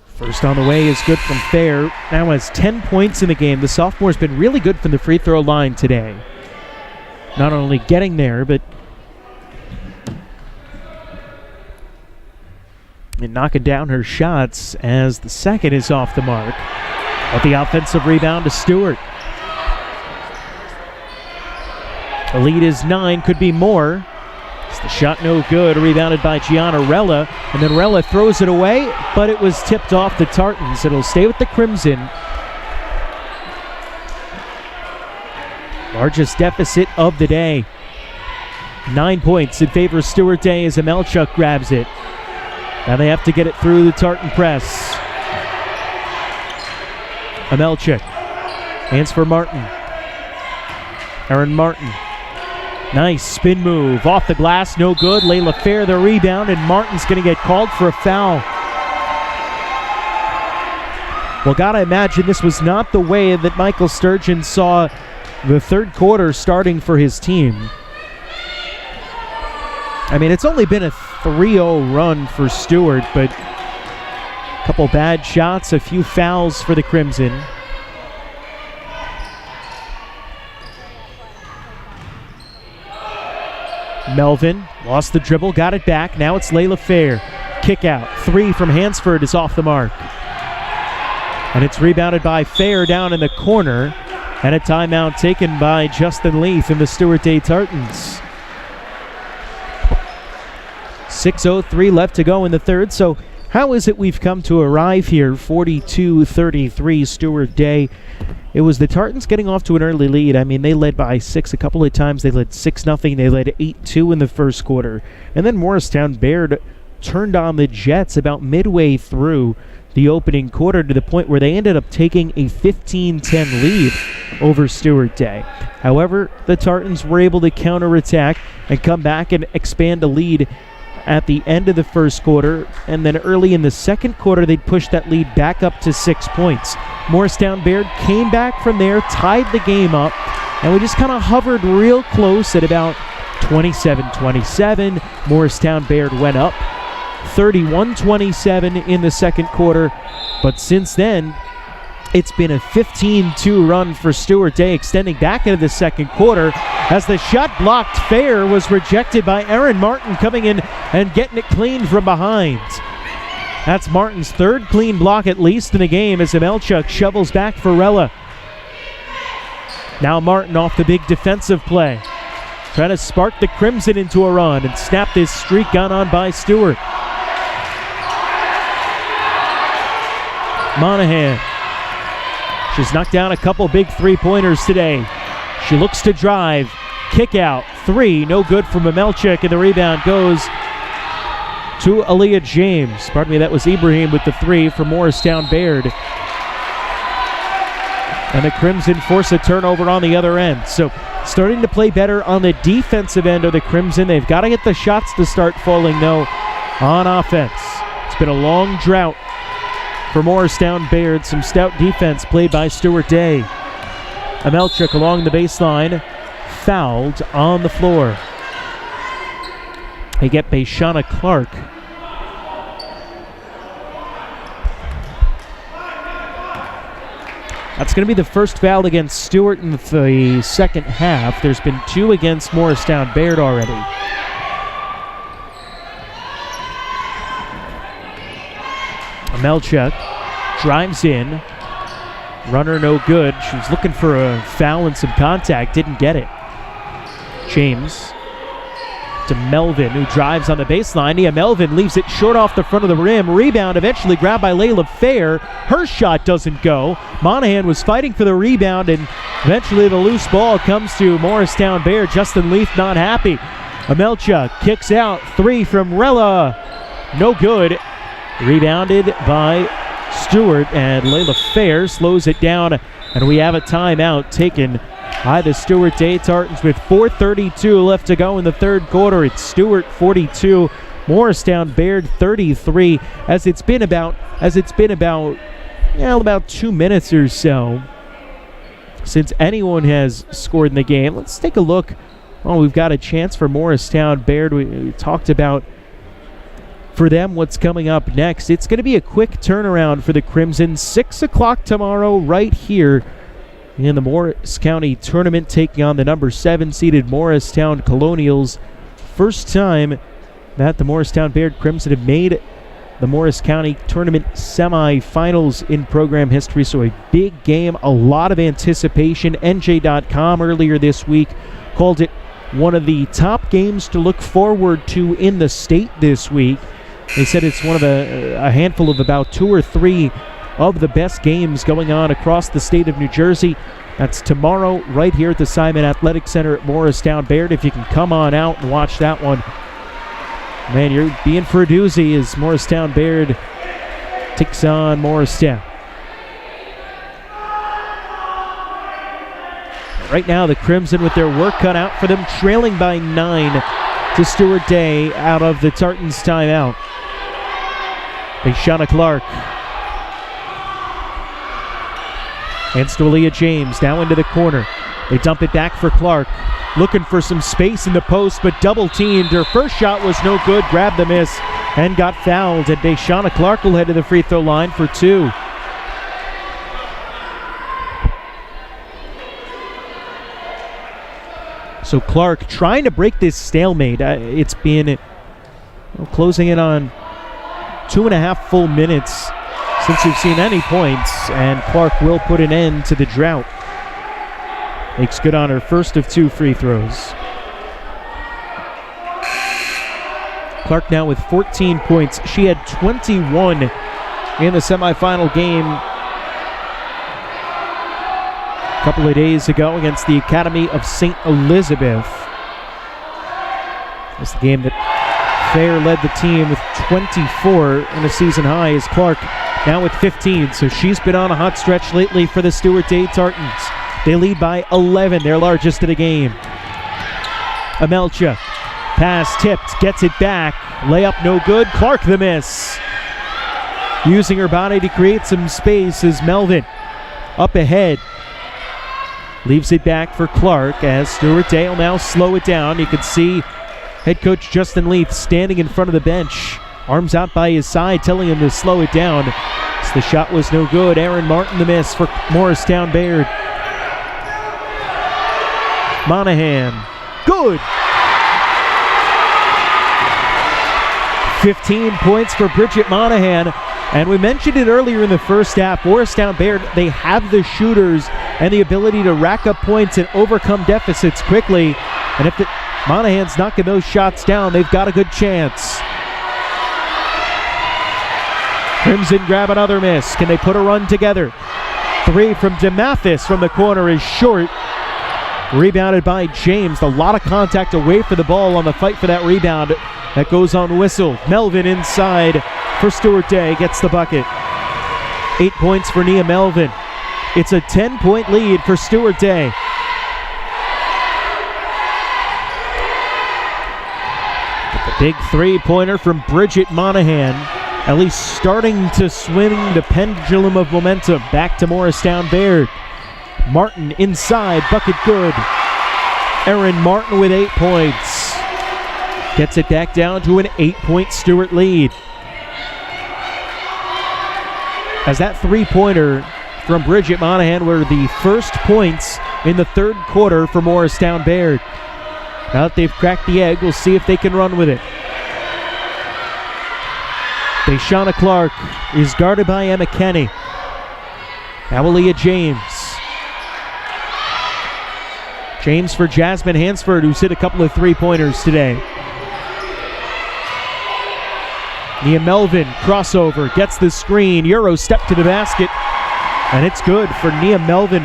First on the way is good from Fair. Now has 10 points in the game. The sophomore's been really good from the free throw line today. Not only getting there, but and knocking down her shots as the second is off the mark. But the offensive rebound to Stuart. The lead is 9, could be more. It's the shot no good, rebounded by Gianna Rella, and then Rella throws it away, but it was tipped off the Tartans. It'll stay with the Crimson. Largest deficit of the day. 9 points in favor of Stuart Day as Amelchuk grabs it. Now they have to get it through the Tartan press. Amelchuk. Hands for Martin. Erin Martin. Nice spin move. Off the glass, no good. Layla Fair the rebound, and Martin's going to get called for a foul. Well, gotta imagine this was not the way that Michael Sturgeon saw the third quarter starting for his team. I mean, it's only been a 3-0 run for Stuart, but a couple bad shots, a few fouls for the Crimson. Melvin lost the dribble, got it back. Now it's Layla Fair. Kick out. 3 from Hansford is off the mark. And it's rebounded by Fair down in the corner. And a timeout taken by Justin Leith and the Stuart Day Tartans. 6:03 left to go in the third. So how is it we've come to arrive here? 42-33 Stuart Day. It was the Tartans getting off to an early lead. I mean, they led by 6 a couple of times. They led 6-0. They led 8-2 in the first quarter. And then Morristown-Beard turned on the Jets about midway through the opening quarter to the point where they ended up taking a 15-10 lead over Stuart Day. However, the Tartans were able to counterattack and come back and expand the lead at the end of the first quarter, and then early in the second quarter they'd push that lead back up to 6 points. Morristown-Beard came back from there, tied the game up, and we just kind of hovered real close at about 27-27. Morristown-Beard went up 31-27 in the second quarter, but since then it's been a 15-2 run for Stuart Day, extending back into the second quarter as the shot blocked fair was rejected by Aaron Martin, coming in and getting it clean from behind. That's Martin's third clean block at least in the game as Amelchuk shovels back for Rella. Now Martin off the big defensive play, trying to spark the Crimson into a run and snap this streak on by Stuart. Monahan. She's knocked down a couple big three-pointers today. She looks to drive. Kick out. Three. No good from Amelchuk, and the rebound goes to Aaliyah James. Pardon me, that was Ibrahim with the three for Morristown-Beard. And the Crimson force a turnover on the other end. So starting to play better on the defensive end of the Crimson. They've got to get the shots to start falling, though, on offense. It's been a long drought for Morristown-Beard. Some stout defense played by Stuart Day. Amelchuk along the baseline, fouled on the floor. They get Bayshana Clark. That's going to be the first foul against Stuart in the second half. There's been two against Morristown-Beard already. Amelchuk drives in. Runner no good. She was looking for a foul and some contact. Didn't get it. James to Melvin, who drives on the baseline. Nia Melvin leaves it short off the front of the rim. Rebound eventually grabbed by Layla Fair. Her shot doesn't go. Monahan was fighting for the rebound, and eventually the loose ball comes to Morristown-Beard. Justin Leaf not happy. Amelchuk kicks out. Three from Rella. No good. Rebounded by Stuart, and Layla Fair slows it down, and we have a timeout taken by the Stuart Day Tartans with 4:32 left to go in the third quarter. It's Stuart 42, Morristown-Beard 33. As it's been about 2 minutes or so since anyone has scored in the game. Let's take a look. Oh, we've got a chance for Morristown-Beard. We talked about for them what's coming up next. It's going to be a quick turnaround for the Crimson. 6 o'clock tomorrow right here in the Morris County Tournament, taking on the number 7 seeded Morristown Colonials. First time that the Morristown-Beard Crimson have made the Morris County Tournament semifinals in program history, so a big game, a lot of anticipation. NJ.com earlier this week called it one of the top games to look forward to in the state this week. They said it's one of a handful of about 2 or 3 of the best games going on across the state of New Jersey. That's tomorrow right here at the Simon Athletic Center at Morristown-Beard. If you can come on out and watch that one, man, you're being for a doozy as Morristown-Beard takes on Morristown. Right now, the Crimson with their work cut out for them, trailing by 9 to Stuart Day out of the Tartans timeout. Bayshana Clark. Hands to Aaliyah James, now into the corner. They dump it back for Clark. Looking for some space in the post, but double teamed. Her first shot was no good, grabbed the miss, and got fouled. And Bayshana Clark will head to the free throw line for 2. So Clark trying to break this stalemate. It's been closing in on 2.5 full minutes since we've seen any points, and Clark will put an end to the drought. Makes good on her first of 2 free throws. Clark now with 14 points. She had 21 in the semifinal game a couple of days ago against the Academy of St. Elizabeth. It's the game that Fair led the team with 24 in a season high, as Clark now with 15. So she's been on a hot stretch lately for the Stuart Day Tartans. They lead by 11, their largest of the game. Amelchuk, pass tipped, gets it back. layup no good. Clark the miss. Using her body to create some space is Melvin. Up ahead. Leaves it back for Clark as Stuart Day will now slow it down. You can see head coach Justin Leith standing in front of the bench. Arms out by his side, telling him to slow it down. So the shot was no good. Aaron Martin the miss for Morristown-Beard. Monahan. Good! 15 points for Bridget Monahan. And we mentioned it earlier in the first half. Morristown-Beard, they have the shooters and the ability to rack up points and overcome deficits quickly. And if Monahan's knocking those shots down, they've got a good chance. Crimson grab another miss. Can they put a run together? Three from DeMathis from the corner is short. Rebounded by James. A lot of contact away for the ball on the fight for that rebound. That goes on whistle. Melvin inside for Stuart Day. Gets the bucket. 8 points for Nia Melvin. It's a 10-point lead for Stuart Day. The big three-pointer from Bridget Monahan. At least starting to swing the pendulum of momentum back to Morristown-Beard. Martin inside, bucket good. Erin Martin with 8 points. Gets it back down to an 8-point Stuart lead. As that three-pointer from Bridget Monahan were the first points in the third quarter for Morristown-Beard. Now that they've cracked the egg, we'll see if they can run with it. Deshana Clark is guarded by Emma Kenny. Now Aaliyah James. James for Jasmine Hansford, who's hit a couple of three-pointers today. Nia Melvin, crossover, gets the screen. Euro step to the basket. And it's good for Nia Melvin,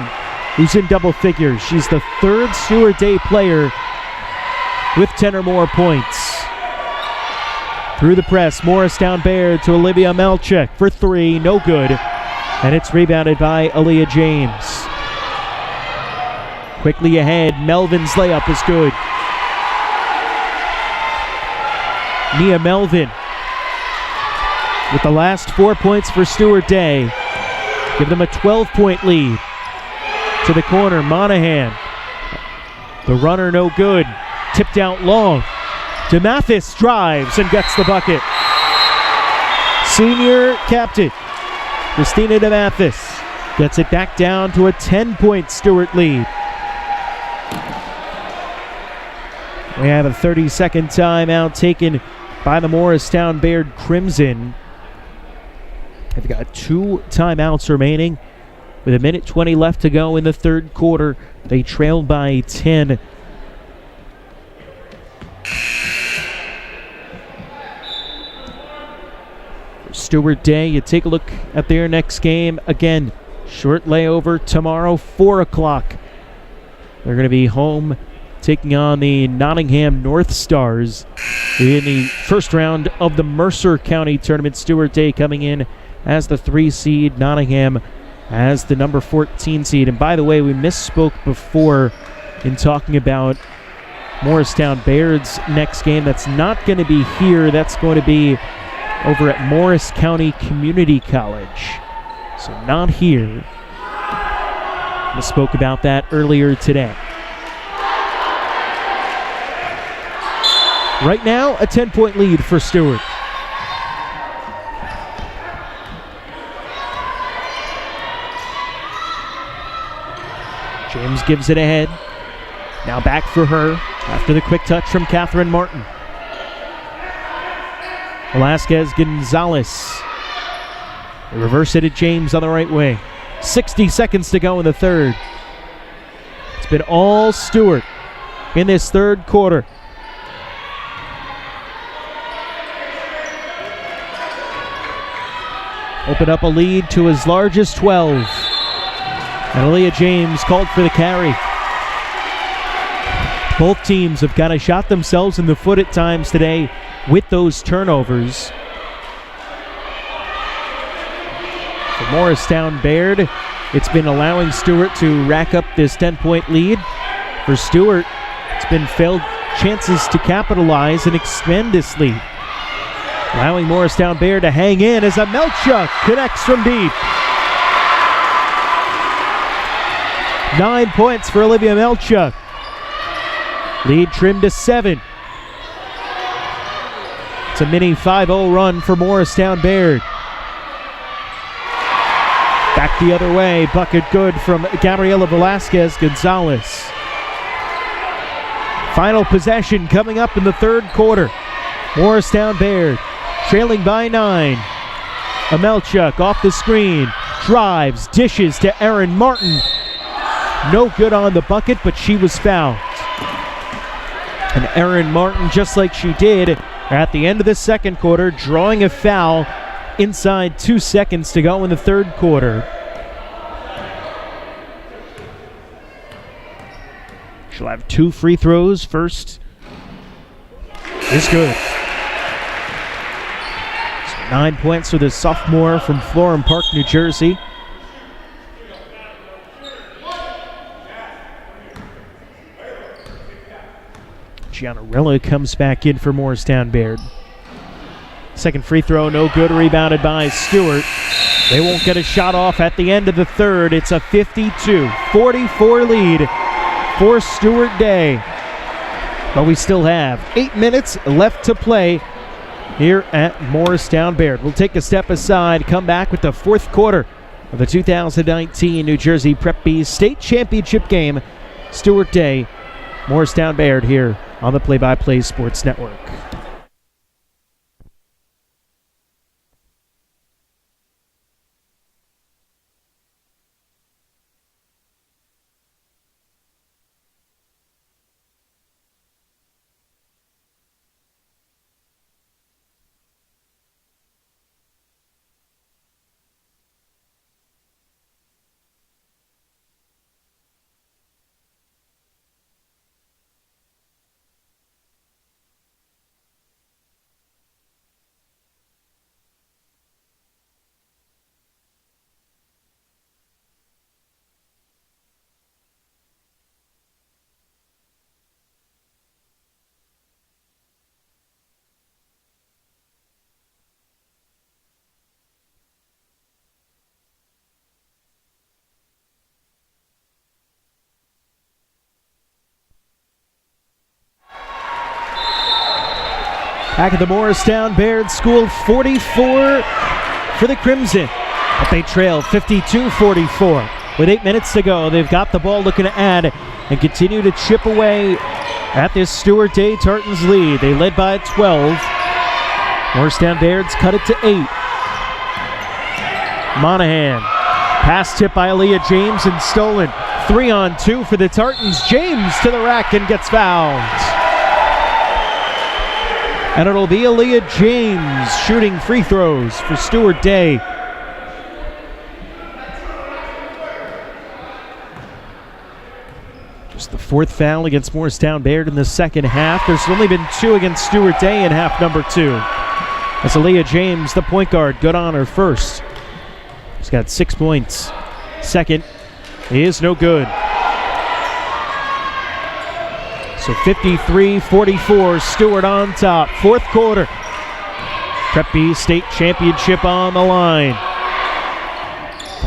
who's in double figures. She's the third Stuart Day player with 10 or more points. Through the press, Morristown-Beard to Olivia Melchek for three, no good. And it's rebounded by Aaliyah James. Quickly ahead, Melvin's layup is good. Nia Melvin with the last 4 points for Stuart Day. Give them a 12-point lead. To the corner, Monahan. The runner no good. Tipped out long. DeMathis drives and gets the bucket. Senior captain, Christina DeMathis, gets it back down to a 10-point Stuart lead. We have a 30-second timeout taken by the Morristown-Beard Crimson. They've got 2 timeouts remaining. With 1:20 left to go in the third quarter, they trailed by 10. Stuart Day, you take a look at their next game. Again, short layover tomorrow, 4 o'clock. They're going to be home taking on the Nottingham North Stars in the first round of the Mercer County Tournament. Stuart Day coming in as the 3 seed, Nottingham as the number 14 seed. And by the way, we misspoke before in talking about Morristown-Baird's next game. That's not going to be here. That's going to be over at Morris County Community College. So not here. We spoke about that earlier today. Right now, a 10-point lead for Stuart. James gives it ahead. Now back for her after the quick touch from Catherine Martin. Velasquez Gonzalez. They reverse it at James on the right wing. 60 seconds to go in the third. It's been all Stuart in this third quarter. Open up a lead to as large as 12. And Aaliyah James called for the carry. Both teams have kind of shot themselves in the foot at times today with those turnovers. For Morristown-Beard, it's been allowing Stuart to rack up this 10-point lead. For Stuart, it's been failed chances to capitalize and expand this lead. allowing Morristown-Beard to hang in as Amelchuk connects from deep. 9 points for Olivia Amelchuk. Lead trimmed to 7. It's a mini 5-0 run for Morristown-Beard. Back the other way, bucket good from Gabriela Velasquez-Gonzalez. Final possession coming up in the third quarter. Morristown-Beard trailing by 9. Amelchuk off the screen, drives, dishes to Erin Martin. No good on the bucket, but she was fouled. And Erin Martin, just like she did at the end of the second quarter, drawing a foul inside 2 seconds to go in the third quarter. She'll have 2 free throws. First is good. So 9 points for the sophomore from Florham Park, New Jersey. Gianarella comes back in for Morristown-Beard. Second free throw, no good, rebounded by Stuart. They won't get a shot off at the end of the third. It's a 52-44 lead for Stuart Day. But we still have 8 minutes left to play here at Morristown-Beard. We'll take a step aside, come back with the fourth quarter of the 2019 New Jersey Prep B State Championship game. Stuart Day, Morristown-Beard here on the Play-by-Play Sports Network. Back at the Morristown-Beard School, 44 for the Crimson. But they trail 52-44. With 8 minutes to go, they've got the ball looking to add and continue to chip away at this Stuart Day Tartans lead. They led by 12. Morristown-Baird's cut it to 8. Monahan. Pass tip by Aaliyah James and stolen. 3-on-2 for the Tartans. James to the rack and gets fouled. And it'll be Aaliyah James shooting free throws for Stuart Day. Just the fourth foul against Morristown-Beard in the second half. There's only been 2 against Stuart Day in half number 2. That's Aaliyah James, the point guard, good on her first. She's got 6 points. Second is no good. So 53-44, Stuart on top. Fourth quarter. Prep B State Championship on the line.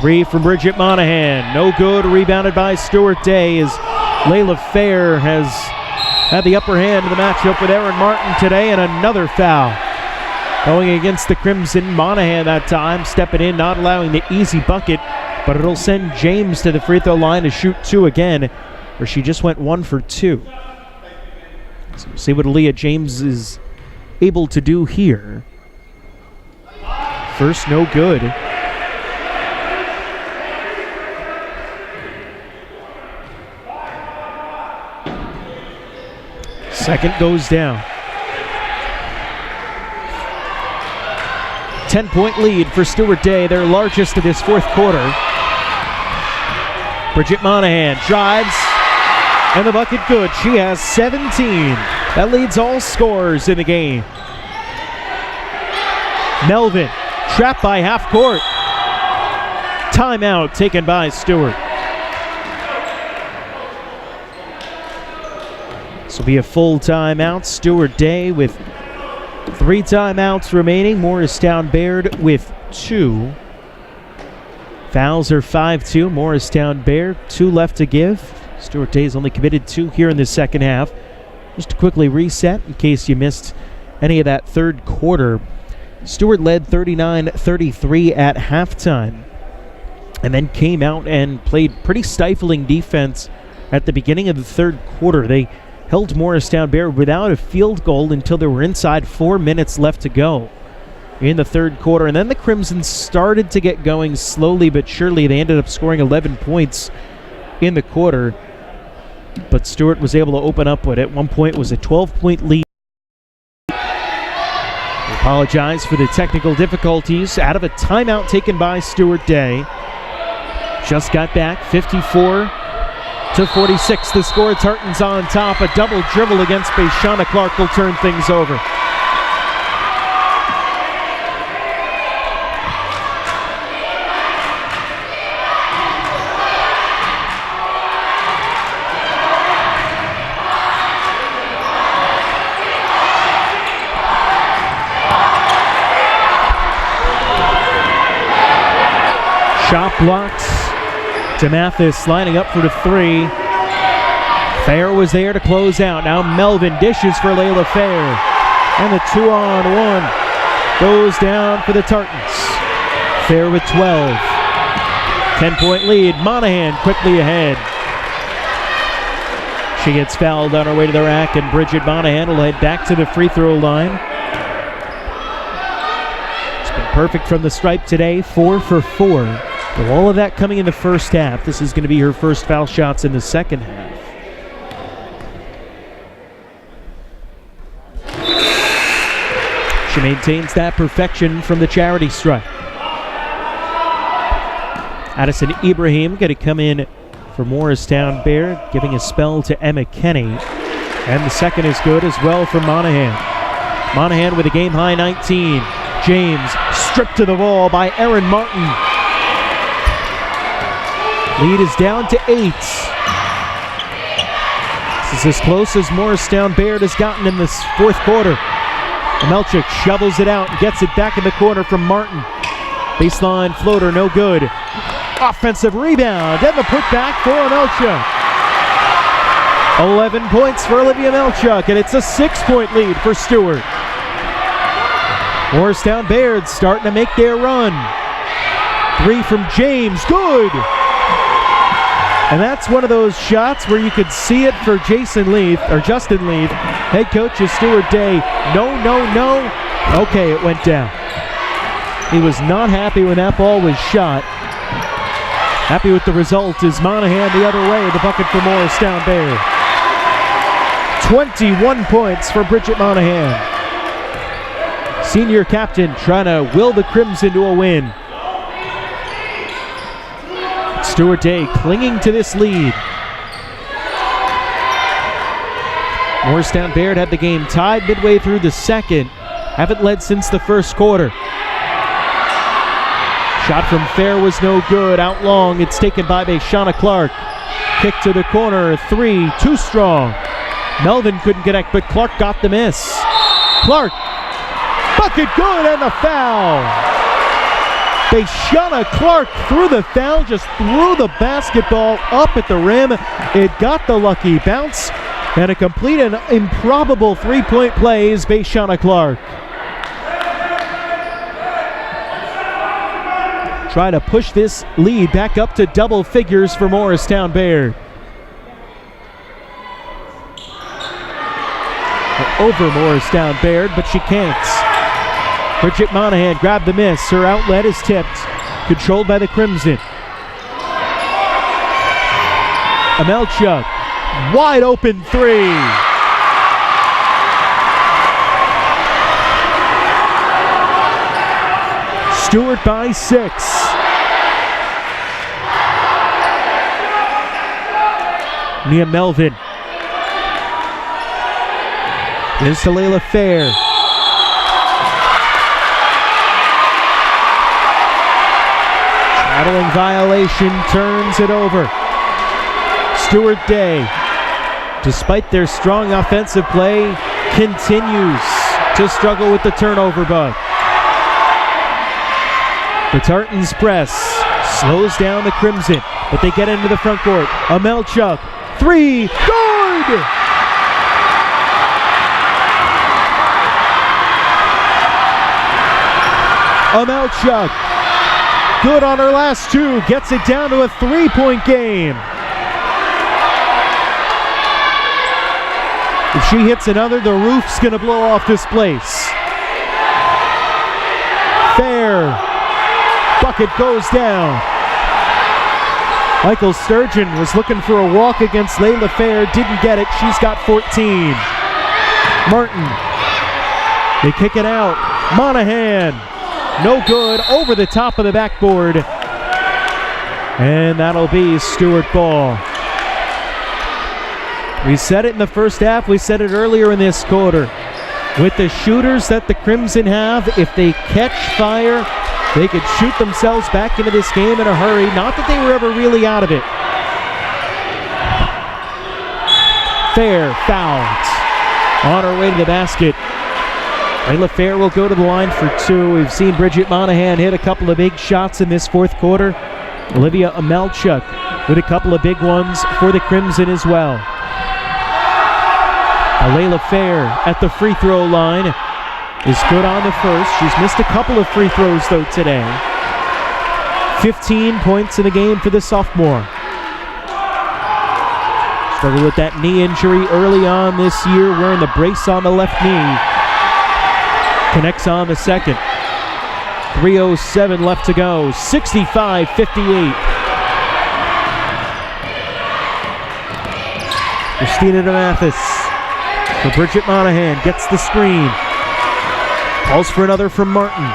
3 from Bridget Monahan. No good. Rebounded by Stuart Day as Layla Fair has had the upper hand in the matchup with Erin Martin today, and another foul. Going against the Crimson. Monahan that time stepping in, not allowing the easy bucket, but it'll send James to the free throw line to shoot 2 again, where she just went 1 for 2. So we'll see what Aaliyah James is able to do here. First, no good. Second goes down. 10-point lead for Stuart Day, their largest of this fourth quarter. Bridget Monahan drives. And the bucket good. She has 17. That leads all scorers in the game. Melvin trapped by half court. Timeout taken by Stuart. This will be a full timeout. Stuart Day with 3 timeouts remaining. Morristown-Beard with 2. Fouls are 5-2. Morristown-Beard, 2 left to give. Stuart Day's only committed 2 here in the second half. Just to quickly reset in case you missed any of that third quarter. Stuart led 39-33 at halftime and then came out and played pretty stifling defense at the beginning of the third quarter. They held Morristown-Beard without a field goal until there were inside 4 minutes left to go in the third quarter. And then the Crimson started to get going slowly but surely. They ended up scoring 11 points in the quarter, but Stuart was able to open up what at one point was a 12-point lead. We apologize for the technical difficulties. Out of a timeout taken by Stuart Day. Just got back, 54-46. The score. Tartan's on top. A double dribble against Bayshana Clark will turn things over. Shot blocked. DeMathis lining up for the 3. Fair was there to close out. Now Melvin dishes for Layla Fair. And the 2-on-1 goes down for the Tartans. Fair with 12. 10-point lead. Monahan quickly ahead. She gets fouled on her way to the rack, and Bridget Monahan will head back to the free throw line. It's been perfect from the stripe today, 4 for 4. With all of that coming in the first half, this is going to be her first foul shots in the second half. She maintains that perfection from the charity stripe. Addison Ibrahim going to come in for Morristown-Beard, giving a spell to Emma Kenny. And the second is good as well for Monahan. Monahan with a game-high 19. James stripped to the ball by Erin Martin. Lead is down to 8. This is as close as Morristown-Beard has gotten in this fourth quarter. Amelchuk shovels it out and gets it back in the corner from Martin. Baseline floater, no good. Offensive rebound and the putback for Amelchuk. 11 points for Olivia Amelchuk, and it's a 6-point lead for Stuart. Morristown-Beard starting to make their run. 3 from James, good! And that's one of those shots where you could see it for Justin Leaf. Head coach is Stuart Day. No. Okay, it went down. He was not happy when that ball was shot. Happy with the result is Monahan the other way, the bucket for Morristown-Beard. 21 points for Bridget Monahan. Senior captain trying to will the Crimson to a win. Stuart Day clinging to this lead. Morristown-Beard had the game tied midway through the second. Haven't led since the first quarter. Shot from Fair was no good. Out long, it's taken by Bayshana Clark. Kick to the corner, 3, too strong. Melvin couldn't connect, but Clark got the miss. Clark, bucket good, and the foul. Bayshana Clark threw the foul, just threw the basketball up at the rim. It got the lucky bounce, and a complete and improbable three-point play is Bayshana Clark. Try to push this lead back up to double figures for Morristown-Beard. Over Morristown-Beard, but she can't. Bridget Monahan grabbed the miss. Her outlet is tipped. Controlled by the Crimson. Amelchuk, wide open 3. Stuart by 6. Nia Melvin. Here's to Layla Fair. Battling violation, turns it over. Stuart Day, despite their strong offensive play, continues to struggle with the turnover bug. The Tartans press, slows down the Crimson, but they get into the front court. Amelchuk, three, good! Amelchuk, good on her last two, gets it down to a 3-point game. If she hits another, the roof's gonna blow off this place. Fair, bucket goes down. Michael Sturgeon was looking for a walk against Layla Fair, didn't get it, she's got 14. Martin, they kick it out. Monahan, no good, over the top of the backboard. And that'll be Stuart ball. We said it in the first half, we said it earlier in this quarter. With the shooters that the Crimson have, if they catch fire, they could shoot themselves back into this game in a hurry. Not that they were ever really out of it. Fair fouled on her way to the basket. Layla Fair will go to the line for two. We've seen Bridget Monahan hit a couple of big shots in this fourth quarter. Olivia Amelchuk with a couple of big ones for the Crimson as well. Layla Fair at the free throw line is good on the first. She's missed a couple of free throws though today. 15 points in the game for the sophomore. Struggled with that knee injury early on this year, wearing the brace on the left knee. Connects on the second. 3:07 left to go. 65-58. Christina DeMathis for Bridget Monahan. Gets the screen. Calls for another from Martin.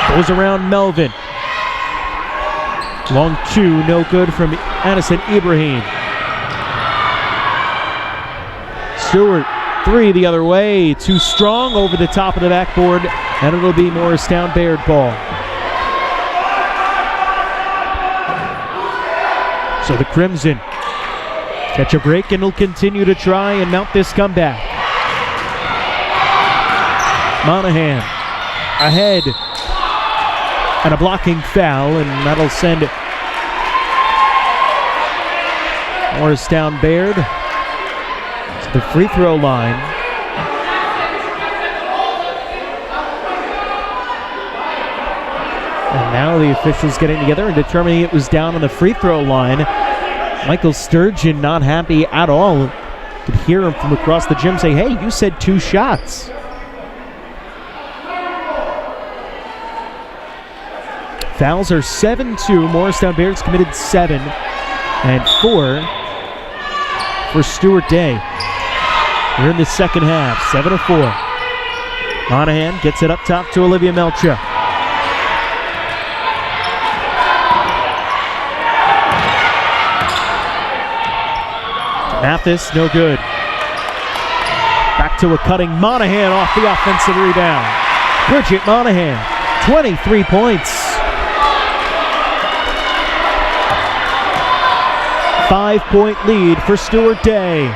Goes around Melvin. Long two, no good from Addison Ibrahim. Stewart, three the other way. Too strong over the top of the backboard, and it'll be Morristown-Beard ball. So the Crimson catch a break and will continue to try and mount this comeback. Monahan ahead, and a blocking foul, and that'll send Morristown-Beard to the free throw line. And now the officials getting together and determining it was down on the free throw line. Michael Sturgeon not happy at all. Could hear him from across the gym say, "Hey, you said two shots." Fouls are 7-2. Morristown-Baird's committed 7, and 4 for Stuart Day. We're in the second half, 7-4. Monahan gets it up top to Olivia Melcha. Mathis, no good. Back to a cutting Monahan off the offensive rebound. Bridget Monahan, 23 points. 5-point lead for Stuart Day.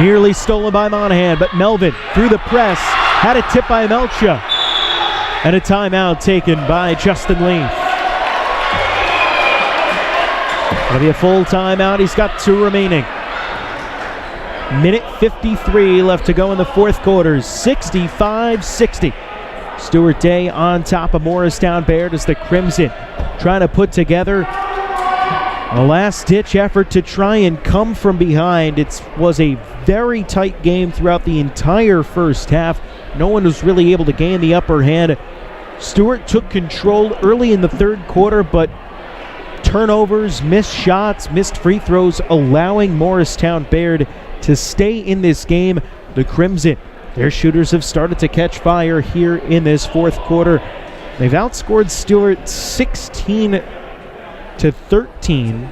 Nearly stolen by Monahan, but Melvin through the press, had a tip by Melcha. And a timeout taken by Justin Leaf. It'll be a full timeout. He's got 2 remaining. Minute 53 left to go in the fourth quarter. 65-60. Stuart Day on top of Morristown-Beard as the Crimson trying to put together a last-ditch effort to try and come from behind. It was a very tight game throughout the entire first half. No one was really able to gain the upper hand. Stuart took control early in the third quarter, but turnovers, missed shots, missed free throws, allowing Morristown-Beard to stay in this game. The Crimson, their shooters have started to catch fire here in this fourth quarter. They've outscored Stuart 16-13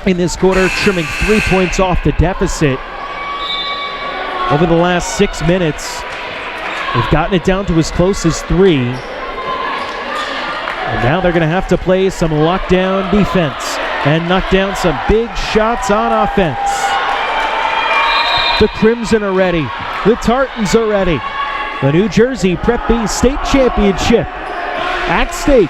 in this quarter, trimming 3 points off the deficit. Over the last 6 minutes, they've gotten it down to as close as 3. And now they're going to have to play some lockdown defense and knock down some big shots on offense. The Crimson are ready. The Tartans are ready. The New Jersey Prep B State Championship at stake.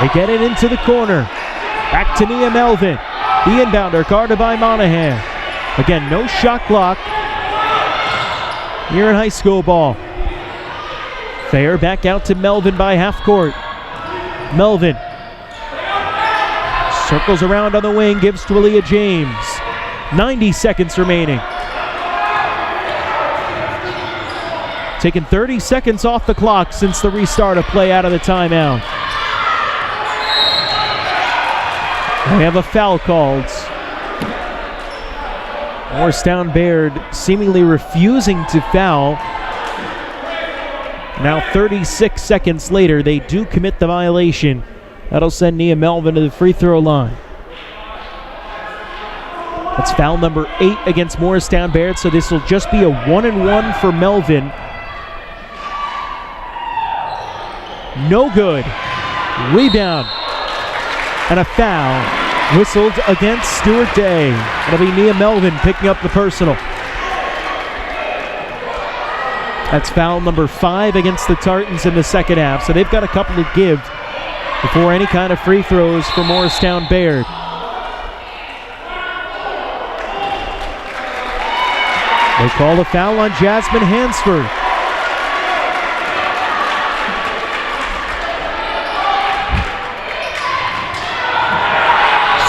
They get it into the corner. Back to Nia Melvin. The inbounder guarded by Monahan. Again, no shot clock here in high school ball. Fair back out to Melvin by half court. Melvin circles around on the wing, gives to Aaliyah James. 90 seconds remaining. Taking 30 seconds off the clock since the restart of play out of the timeout. We have a foul called. Morristown-Beard seemingly refusing to foul. Now 36 seconds later, they do commit the violation. That'll send Nia Melvin to the free throw line. That's foul number 8 against Morristown-Beard, so this will just be a 1-and-1 for Melvin. No good. Rebound. And a foul whistled against Stuart Day. It'll be Nia Melvin picking up the personal. That's foul number 5 against the Tartans in the second half. So they've got a couple to give before any kind of free throws for Morristown-Beard. They call the foul on Jasmine Hansford.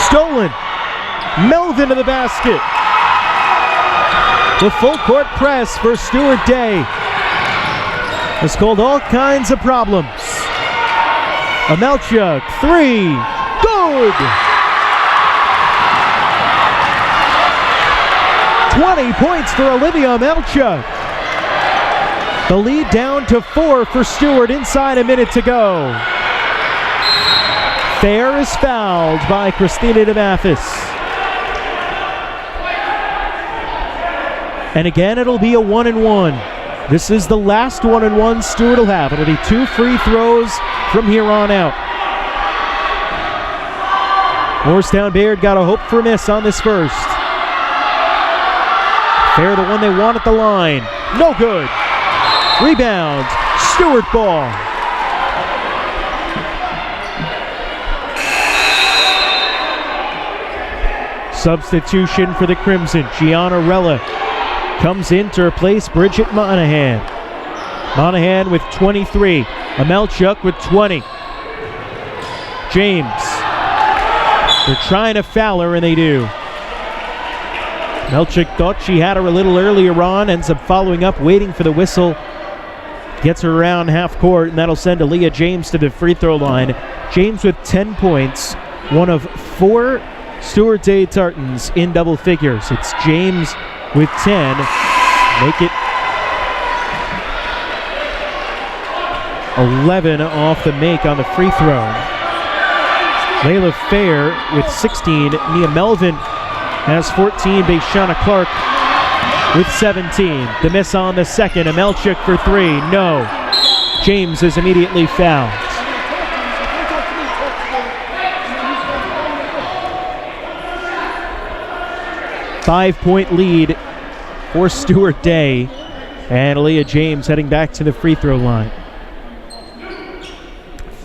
Stolen. Melvin to the basket. The full court press for Stuart Day has caused all kinds of problems. Amelchuk, 3, good! 20 points for Olivia Amelchuk. The lead down to 4 for Stuart inside a minute to go. Fair is fouled by Christina DeMathis. And again, it'll be a 1-and-1. This is the last 1-and-1 Stuart will have. It'll be 2 free throws from here on out. Morristown-Beard got a hope for a miss on this first. Fair, the one they want at the line. No good. Rebound. Stuart ball. Substitution for the Crimson. Gianna Rella comes in to replace Bridget Monahan. Monahan with 23. Amelchuk with 20. James. They're trying to foul her, and they do. Amelchuk thought she had her a little earlier on, ends up following up, waiting for the whistle. Gets her around half court, and that'll send Aaliyah James to the free throw line. James with 10 points, one of 4 Stuart Day Tartans in double figures. It's James with 10. Make it 11 off the make on the free throw. Layla Fair with 16. Nia Melvin has 14. Bayshana Clark with 17. The miss on the second. Amelchuk for 3. No. James is immediately fouled. Five-point lead for Stuart Day, and Aaliyah James heading back to the free throw line.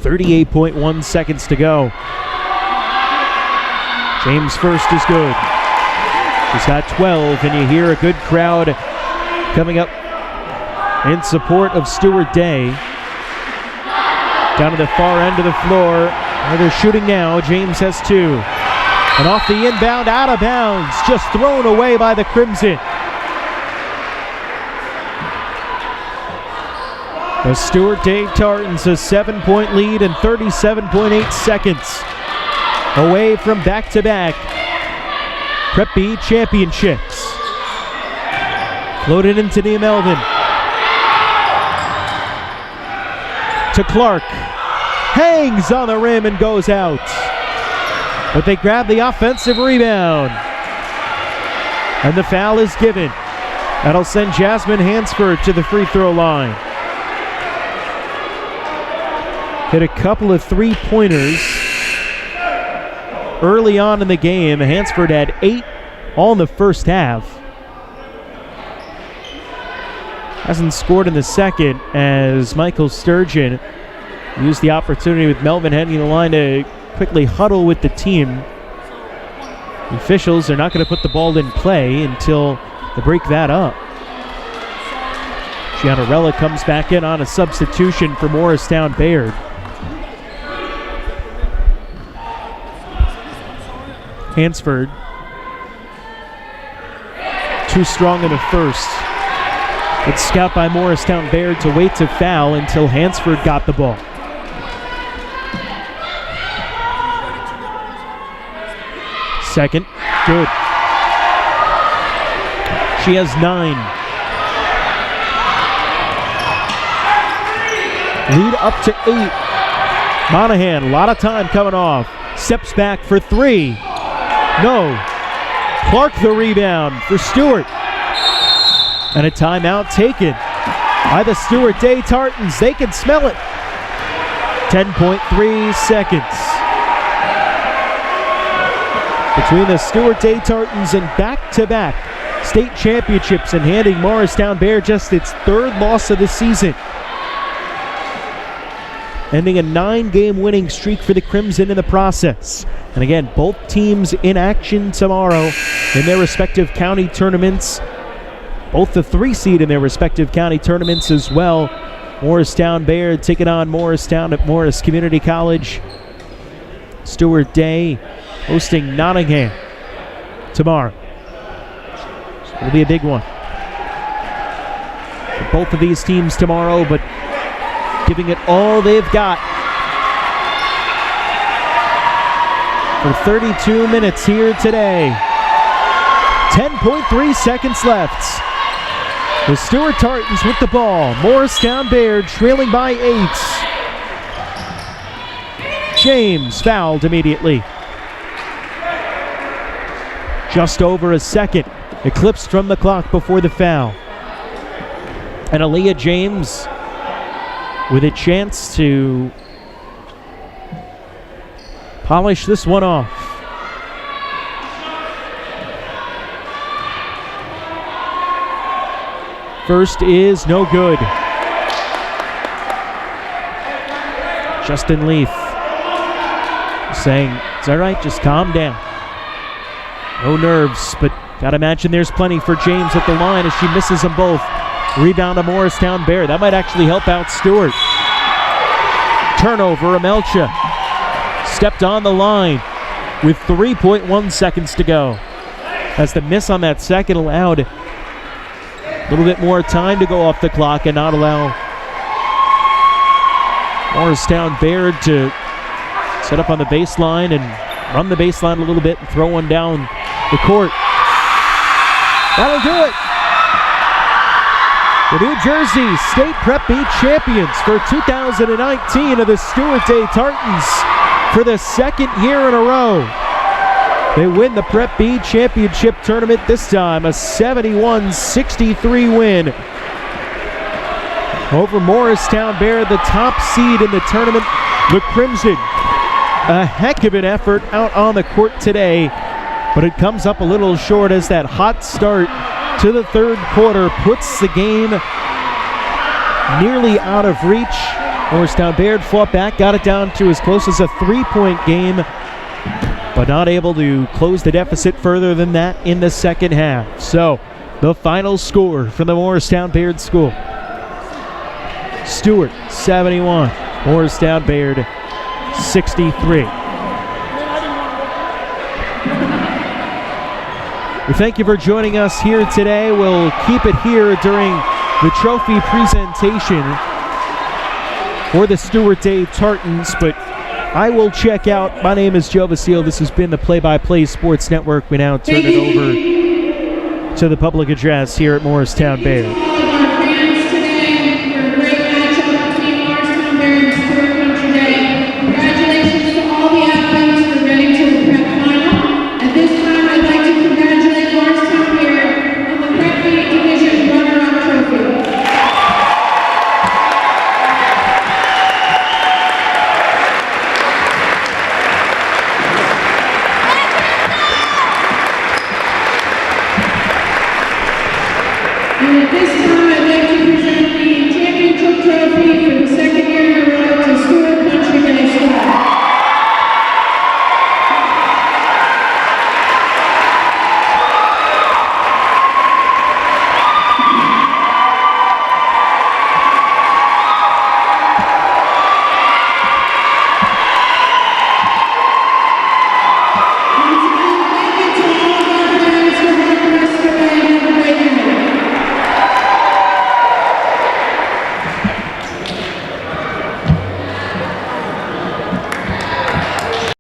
38.1 seconds to go. James first is good. She's got 12, and you hear a good crowd coming up in support of Stuart Day. Down to the far end of the floor, where they're shooting now. James has 2. And off the inbound, out of bounds, just thrown away by the Crimson. The Stuart Day Tartans a 7-point lead and 37.8 seconds away from back-to-back Prep B championships. Floated into Nia Melvin. To Clark. Hangs on the rim and goes out. But they grab the offensive rebound. And the foul is given. That'll send Jasmine Hansford to the free throw line. hit a couple of three-pointers early on in the game. Hansford had 8 all in the first half. Hasn't scored in the second as Michael Sturgeon used the opportunity with Melvin heading the line to quickly huddle with the team. The officials are not going to put the ball in play until they break that up. Gianarella comes back in on a substitution for Morristown-Beard. Hansford, too strong in the first. Good scout by Morristown-Beard to wait to foul until Hansford got the ball. Second, good. She has 9. Lead up to 8. Monahan, a lot of time coming off. Steps back for 3. No. Clark the rebound for Stuart. And a timeout taken by the Stuart Day Tartans. They can smell it. 10.3 seconds. Between the Stuart Day Tartans and back-to-back state championships and handing Morristown-Beard just its 3rd loss of the season. Ending a 9-game winning streak for the Crimson in the process. And again, both teams in action tomorrow in their respective county tournaments. Both the 3 seed in their respective county tournaments as well. Morristown-Beard taking on Morristown at Morris Community College. Stuart Day hosting Nottingham tomorrow. So it'll be a big one for both of these teams tomorrow, but giving it all they've got for 32 minutes here today. 10.3 seconds left. The Stuart Tartans with the ball. Morristown-Beard trailing by 8. James fouled immediately. Just over a second eclipsed from the clock before the foul. And Aaliyah James with a chance to polish this one off. First is no good. Justin Leaf saying, it's all right, just calm down. No nerves, but gotta imagine there's plenty for James at the line as she misses them both. Rebound to Morristown-Beard. That might actually help out Stuart. Turnover, Amelcha stepped on the line with 3.1 seconds to go. As the miss on that second allowed a little bit more time to go off the clock and not allow Morristown-Beard to set up on the baseline and run the baseline a little bit and throw one down the court. That'll do it. The New Jersey State Prep B champions for 2019 are the Stuart Day Tartans for the 2nd year in a row. They win the Prep B championship tournament this time, a 71-63 win over Morristown-Beard, the top seed in the tournament, the Crimson. A heck of an effort out on the court today, but it comes up a little short as that hot start to the 3rd quarter puts the game nearly out of reach. Morristown-Beard fought back, got it down to as close as a 3-point game, but not able to close the deficit further than that in the second half. So, the final score from the Morristown-Beard school. Stuart, 71. Morristown-Beard, 63. We thank you for joining us here today. We'll keep it here during the trophy presentation for the Stuart Day Tartans, but I will check out. My name is Joe Vasile. This has been the Play-by-Play Sports Network. We now turn it over to the public address here at Morristown-Beard.